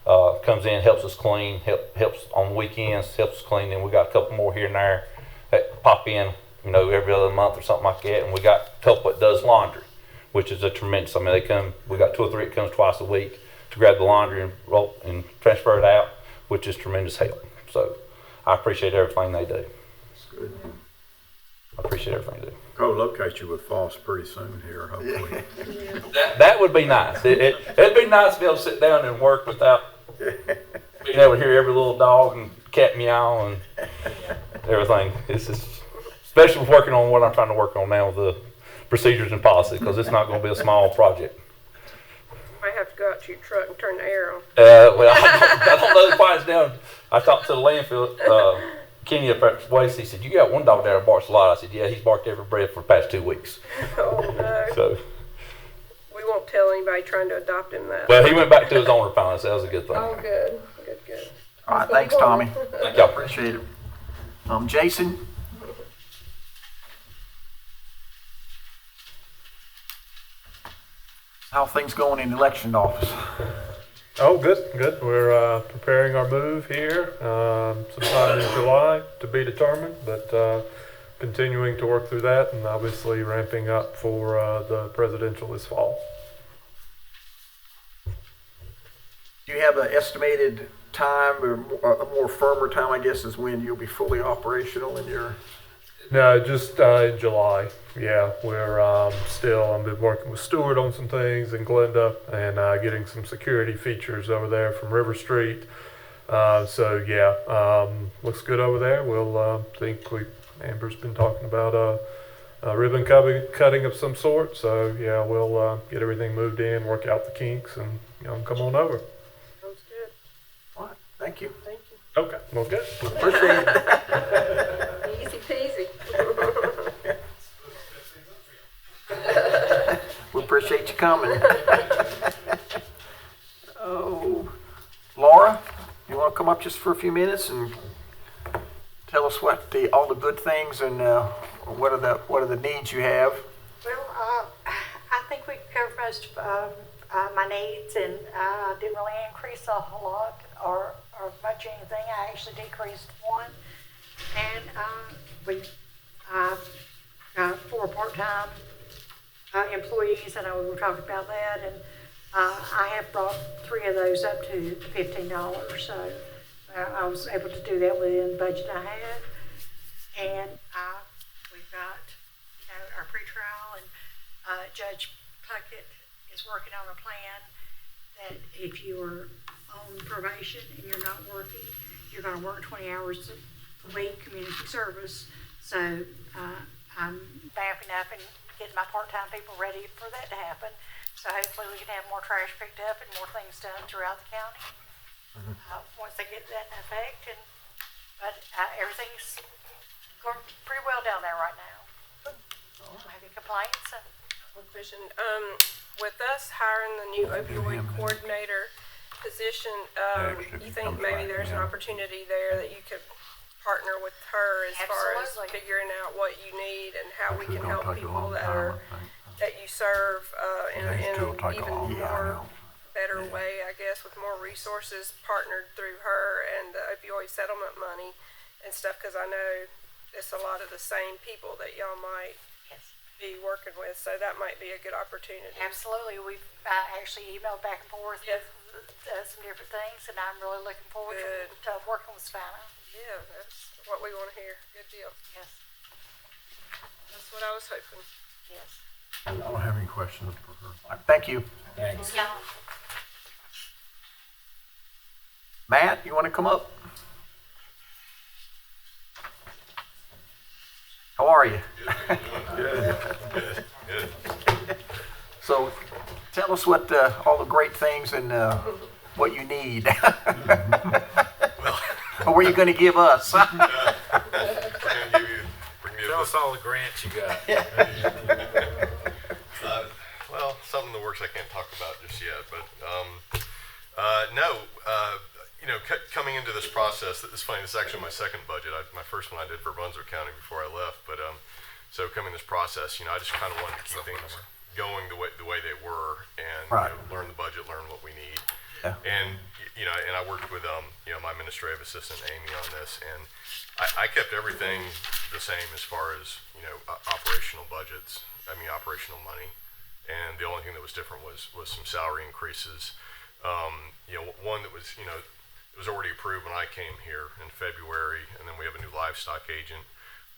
Comes in, helps us clean, helps on weekends, helps us clean. And we got a couple more here and there that pop in, every other month or something like that. And we got a couple that does laundry, which is a tremendous. I mean, they come. We got 2 or 3 that comes twice a week to grab the laundry and roll and transfer it out, which is tremendous help. So I appreciate everything they do. That's good. I appreciate everything they do. Co-locate you with Foss pretty soon here, hopefully. That would be nice. It'd be nice to be able to sit down and work without being able to hear every little dog and cat meow and everything. It's just, especially with working on what I'm trying to work on now, the procedures and policy, because it's not going to be a small project. Might have to go out to your truck and turn the air on. Well, I don't know if quiets down. I talked to the landfill. Kenny up at Waste, he said, you got one dog there that barks a lot. I said, yeah, he's barked every breath for the past 2 weeks. Oh, no. So, we won't tell anybody trying to adopt him that. Well, he went back to his owner finally, so that was a good thing. Oh, good. Good. All right, thanks, Tommy. Thank y'all. Appreciate it. Jason? How are things going in the election office? Oh, good. We're preparing our move here sometime in July to be determined, but continuing to work through that and obviously ramping up for the presidential this fall. Do you have an estimated time or a more firmer time, I guess, is when you'll be fully operational in your... No, just in July. Yeah, we're I've been working with Stewart on some things in Glenda and getting some security features over there from River Street. So yeah, looks good over there. We'll Amber's been talking about a ribbon cutting of some sort. So yeah, we'll get everything moved in, work out the kinks, and come on over. Sounds good. All right, thank you. Thank you. Okay, well good. Appreciate it. Easy peasy. We appreciate you coming. Oh, Laura, you want to come up just for a few minutes and tell us what all the good things and what are the needs you have? Well, I think we covered most of my needs, and I didn't really increase a whole lot or much anything. I actually decreased one, and we got 4 part-time employees. I know we were talking about that, and I have brought 3 of those up to $15. So I was able to do that within the budget I had, and we've got our pretrial, and Judge Puckett is working on a plan that if you're on probation and you're not working, you're going to work 20 hours week community service. So I'm vamping up and getting my part-time people ready for that to happen. So hopefully we can have more trash picked up and more things done throughout the county once they get that in effect. But everything's going pretty well down there right now. Don't have any complaints. One question. With us hiring the new opioid coordinator position, you think maybe there's an opportunity there that you could partner with her as far as figuring out what you need and how we can help people that you serve in an even more better way, I guess, with more resources partnered through her and the opioid settlement money and stuff, because I know it's a lot of the same people that y'all might be working with, so that might be a good opportunity. Absolutely. We've actually emailed back and forth with some different things, and I'm really looking forward to working with Savannah. Yeah, that's what we want to hear. Good deal. Yes. That's what I was hoping. Yes. I don't have any questions for her. All right, thank you. Thanks. Matt, you want to come up? How are you? Good. So tell us what all the great things and what you need. Or were you going to give us? We're going to give you. Tell us all the grants you got. Well, some of the works I can't talk about just yet, but coming into this process, it's funny. This is actually my second budget. My first one I did for Brunswick County before I left, but so coming this process, I just kind of wanted to keep things going the way they were, and learn the budget, learn what we need, and and I worked with my administrative assistant Amy on this, and I kept everything the same as far as operational budgets. Operational money, and the only thing that was different was some salary increases. One that was it was already approved when I came here in February, and then we have a new livestock agent,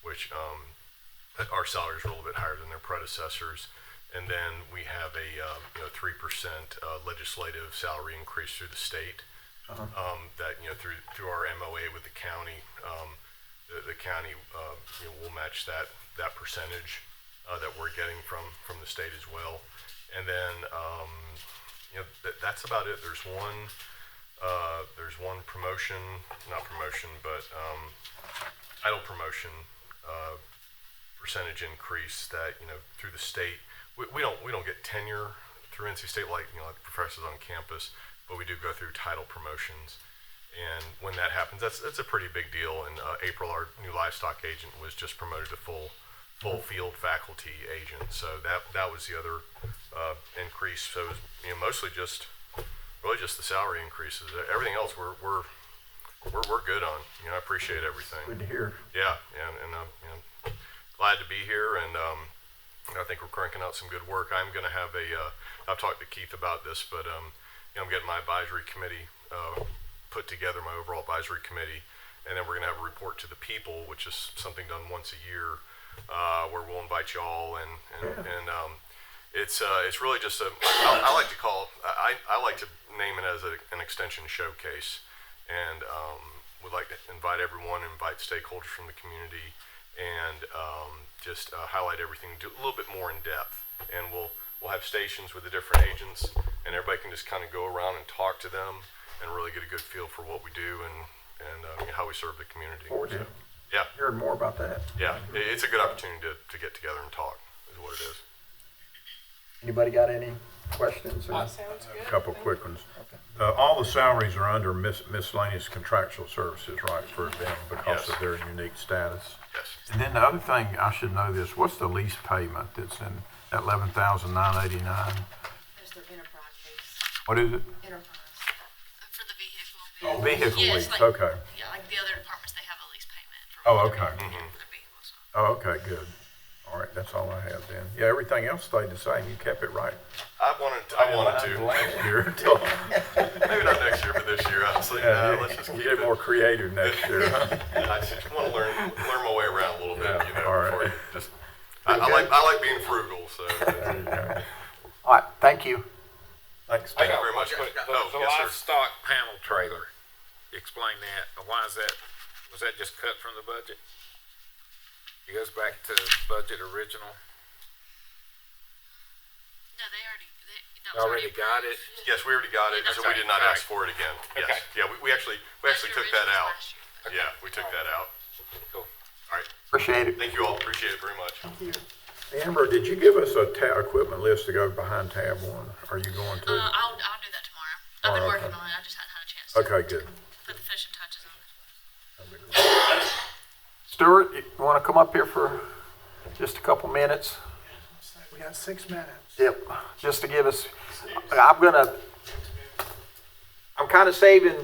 which our salaries are a little bit higher than their predecessors, and then we have a 3% legislative salary increase through the state. That through our MOA with the county, the county will match that percentage that we're getting from the state as well, and then that's about it. There's one title promotion percentage increase that through the state. We don't get tenure through NC State like like professors on campus, but we do go through title promotions, and when that happens, that's a pretty big deal. In April, our new livestock agent was just promoted to full field faculty agent, so that was the other increase. So it was mostly just the salary increases. Everything else we're good on. I appreciate everything. Good to hear. Yeah, and glad to be here, and I think we're cranking out some good work. I'm going to have I've talked to Keith about this, but I'm getting my advisory committee put together, my overall advisory committee, and then we're going to have a report to the people, which is something done once a year, where we'll invite y'all, and it's really just I like to call I like to name it as an extension showcase, and would like to invite everyone, invite stakeholders from the community, and just highlight everything, do a little bit more in depth, and we'll have stations with the different agents, and everybody can just kind of go around and talk to them and really get a good feel for what we do and how we serve the community. Yeah. Hearing more about that. Yeah, it's a good opportunity to get together and talk, is what it is. Anybody got any questions? That sounds good. A couple quick ones. All the salaries are under miscellaneous contractual services, right, for them because of their unique status? Yes. And then the other thing, I should know this, what's the lease payment that's in that $11,989? That's their enterprise lease. What is it? Enterprise. For the vehicle. Oh, vehicle Yeah, lease, it's like, okay. Yeah, like the other departments, they have a lease payment. Oh, okay. For the vehicles. Oh, okay, good. All right, that's all I have then. Yeah, everything else stayed the same. You kept it right. I wanted to. Last year. Maybe not next year, but this year. I was like, let's just keep get more creative next year. Huh? I just want to learn my way around a little bit, all right. before you just. I like being frugal, so. All right, thank you. Thanks. Thank you very much. The Oh, yes, sir. livestock panel trailer, explain that. Why is that Was that just cut from the budget? It goes back to budget original. No, they already, that was Already got it? Yes, we already got it, so we did not ask for it again. Yes, Okay. yeah, we actually took that out. Yeah, we took that out. Cool. All right, Appreciate it. thank you all, appreciate it very much. Amber, did you give us a equipment list to go behind tab one? Are you going to? I'll do that tomorrow. I've been working on it, I just hadn't had a chance to Okay, good. put the finishing touches on it. Stuart, you want to come up here for just a couple minutes? We got 6 minutes. Yep, just to give us, I'm kind of saving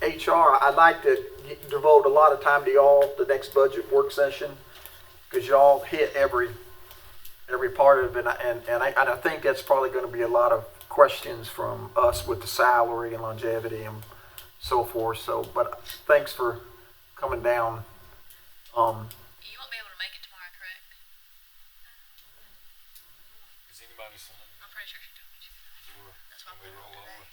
HR. I'd like to devote a lot of time to y'all, the next budget work session, because y'all hit every part of it, and I think that's probably going to be a lot of questions from us with the salary and longevity and so forth. So, but thanks for coming down. You won't be able to make it tomorrow, correct? Is anybody saying? I'm pretty sure she told me she could. That's why I'm going today.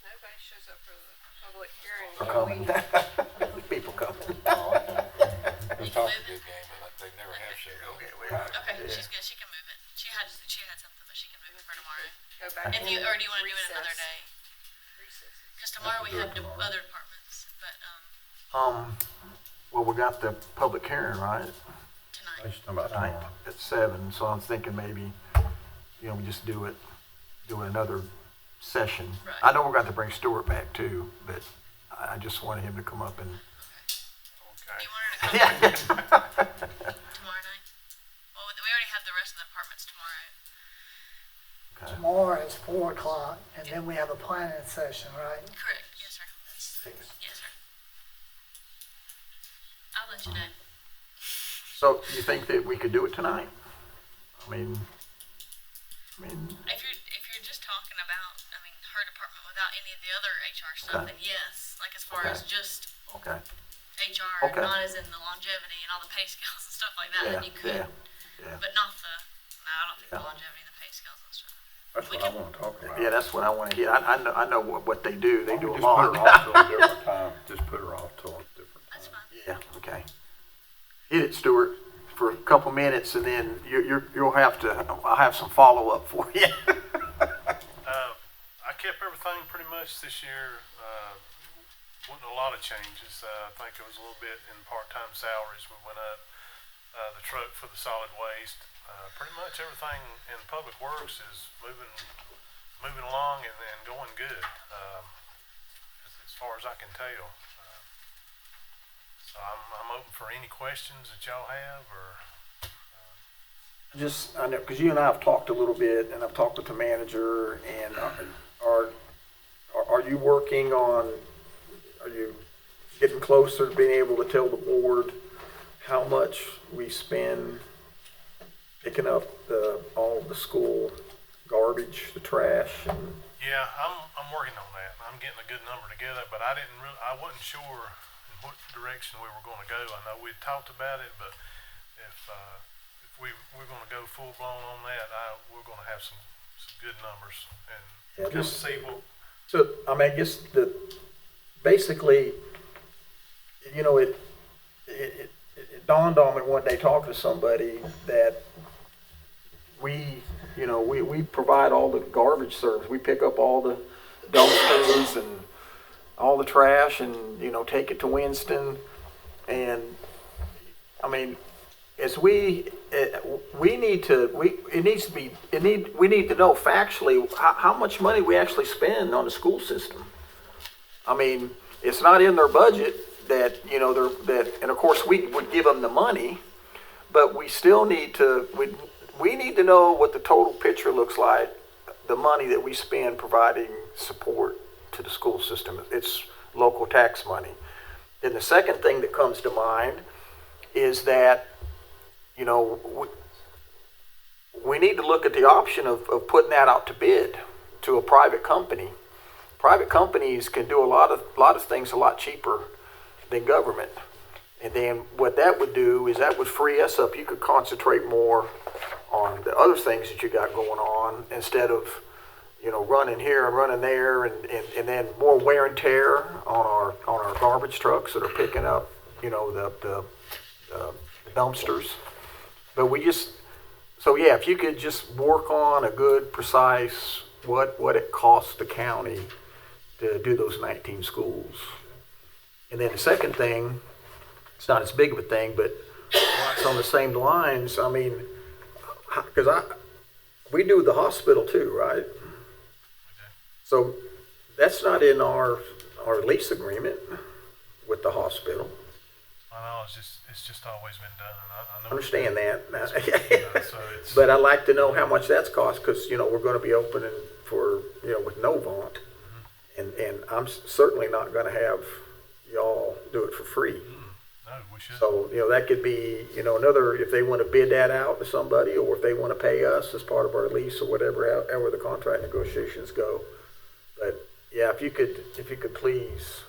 Nobody shows up for the public hearing. Are coming. People coming. We talked a good game, but they never have showed up. Okay, she's good, she can move it. She had something, but she can move it for tomorrow. Go back. Or do you want to do it another day? Recess. Because tomorrow we have other departments, but, Well, we got the public hearing, right? tonight. Tonight at 7, so I'm thinking maybe, we just do another session. Right. I know we're going to bring Stuart back too, but I just wanted him to come up and. You wanted to come tomorrow night? Well, we already have the rest of the departments tomorrow. Okay. Tomorrow is 4 o'clock, and then we have a planning session, right? Correct, yes, sir. Yes, sir. I'll let you know. So you think that we could do it tonight? I mean, If you're just talking about, her department without any of the other HR stuff, Okay. then yes, like as far Okay. as just okay. HR, Okay. not as in the longevity and all the pay scales and stuff like that, Yeah, then you could. yeah. But not no, I don't think the Yeah. longevity and the pay scales and stuff. That's what I want to talk about. Yeah, that's what I want to hear. I know what they do. They do a Just lot. put her off till a different time. Just put her off till a different That's time. fine. Yeah, okay. Hit it, Stuart, for a couple minutes, and then I'll have some follow-up for you. I kept everything pretty much this year. Wasn't a lot of changes. I think it was a little bit in part-time salaries. We went up. The truck for the solid waste. Pretty much everything in public works is moving along and going good, as far as I can tell. So I'm open for any questions that y'all have, or. I know, because you and I have talked a little bit, and I've talked with the manager, and are you working on, are you getting closer to being able to tell the board how much we spend picking up all the school garbage, the trash, and Yeah, I'm working on that. I'm getting a good number together, but I wasn't sure in what direction we were going to go. I know we'd talked about it, but if we're going to go full blown on that, we're going to have some good numbers and Yeah, just- see what. so I guess basically, it dawned on me one day talking to somebody that we provide all the garbage service. We pick up all the dumpsters and all the trash and, take it to Winston. And as we need to know factually how much money we actually spend on the school system. It's not in their budget that, and of course we would give them the money, but we still need to, we need to know what the total picture looks like, the money that we spend providing support to the school system. It's local tax money. And the second thing that comes to mind is that, we need to look at the option of putting that out to bid to a private company. Private companies can do a lot of things a lot cheaper than government. And then what that would do is that would free us up. You could concentrate more on the other things that you got going on instead of, running here and running there, and then more wear and tear on our garbage trucks that are picking up, the dumpsters. But if you could just work on a good, precise, what it costs the county to do those 19 schools. And then the second thing, it's not as big of a thing, but it's on the same lines. I mean, because we do the hospital too, right? So that's not in our lease agreement with the hospital. I know, it's just always been done. I know Understand that. So it's, But I'd like to know how much that's cost, because, we're going to be opening for, with Novant. And I'm certainly not going to have y'all do it for free. no, we should. So, that could be, another, if they want to bid that out to somebody, or if they want to pay us as part of our lease or whatever, however the contract negotiations go. But yeah, if you could please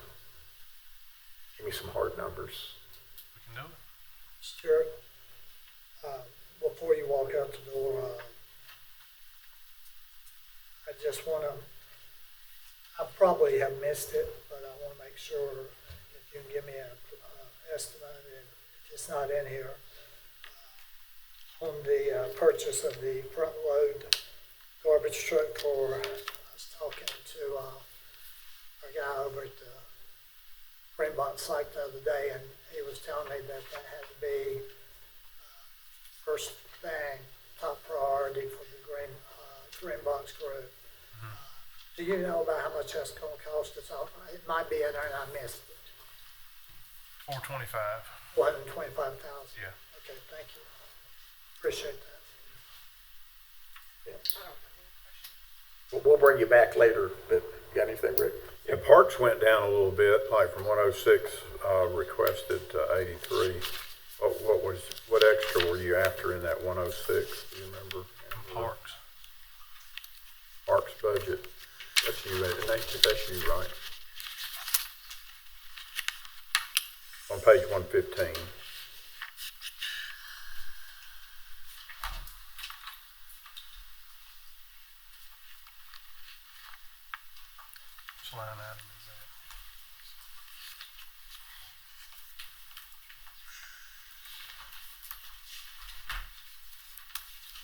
give me some hard numbers. We can do it. Stuart, before you walk out the door, I just want to, I probably have missed it, but I want to make sure if you can give me an estimate, and if it's not in here, on the purchase of the front load garbage truck for, I was talking to a guy over at the Greenbelt site the other day, and he was telling me that had to be first thing, top priority for the Green Box group. Do you know about how much that's going to cost us? It might be in there and I missed it. $425. $125,000. Yeah. Okay, thank you. Appreciate that. Yeah. We'll bring you back later, but you got anything, Rick? Yeah, parks went down a little bit, like from 106 requested to 83. What extra were you after in that 106? Do you remember? Parks. Parks budget. That's you, that's you, right? On page 115. Which line item is that?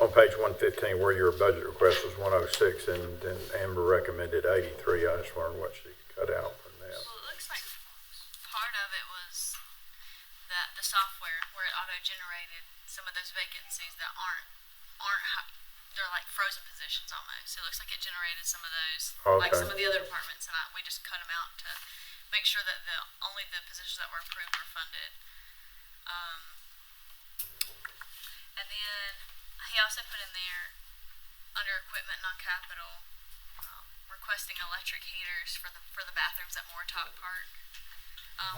On page 115, where your budget request was 106 and then Amber recommended 83, I just wondered what she could cut out from that. Well, it looks like part of it was that the software where it auto-generated some of those vacancies that aren't they're like frozen positions almost. So it looks like it generated some of those, like some of the other departments, and we just cut them out to make sure that only the positions that were approved were funded. And then he also put in there, under equipment non-capital, requesting electric heaters for the bathrooms at Moortalk Park.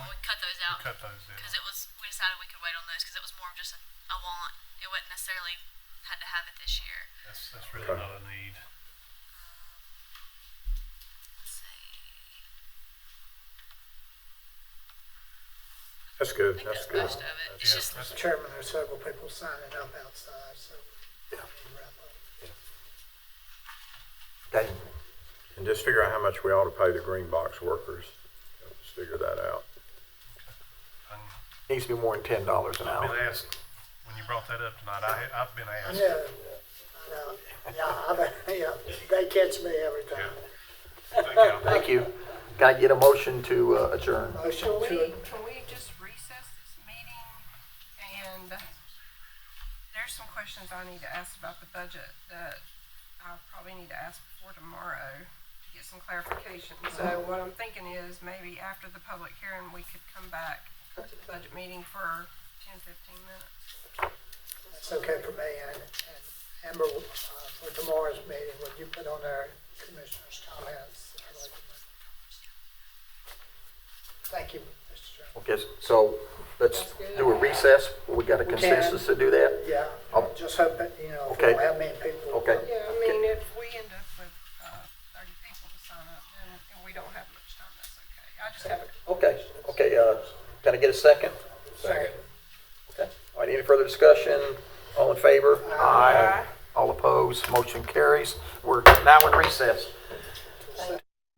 We cut those out. We cut those, yeah. Because we decided we could wait on those because it was more of just a want. It wasn't necessarily had to have it this year. That's really not a need. Let's see. That's good. I think that's most of it. It's just Mr. Chairman, there's several people signing up outside, so we need to wrap up. Okay. And just figure out how much we ought to pay the green box workers. Just figure that out. Needs to be more than $10 an I've hour. been asked, when you brought that up tonight, I've been asked. Yeah, they catch me every time. Thank you. Thank you. Can I get a motion to adjourn? Motion to Can we just recess this meeting? And there's some questions I need to ask about the budget that I probably need to ask before tomorrow to get some clarification. So what I'm thinking is maybe after the public hearing, we could come back to the budget meeting for 10-15 minutes. That's okay for me, and Amber, for tomorrow's meeting, would you put on our commissioners' comments? Thank you, Mr. Chairman. Okay, so let's do a recess. We got a consensus to do that? Yeah, I'm just hoping, if we Okay. don't have many people. Okay. Yeah, I mean, if we end up with 30 people to sign up, then and we don't have much time, that's okay. I just have a Okay, can I get a second? Second. Okay, all right, any further discussion? All in favor? Aye. All All opposed, motion carries. We're now in recess.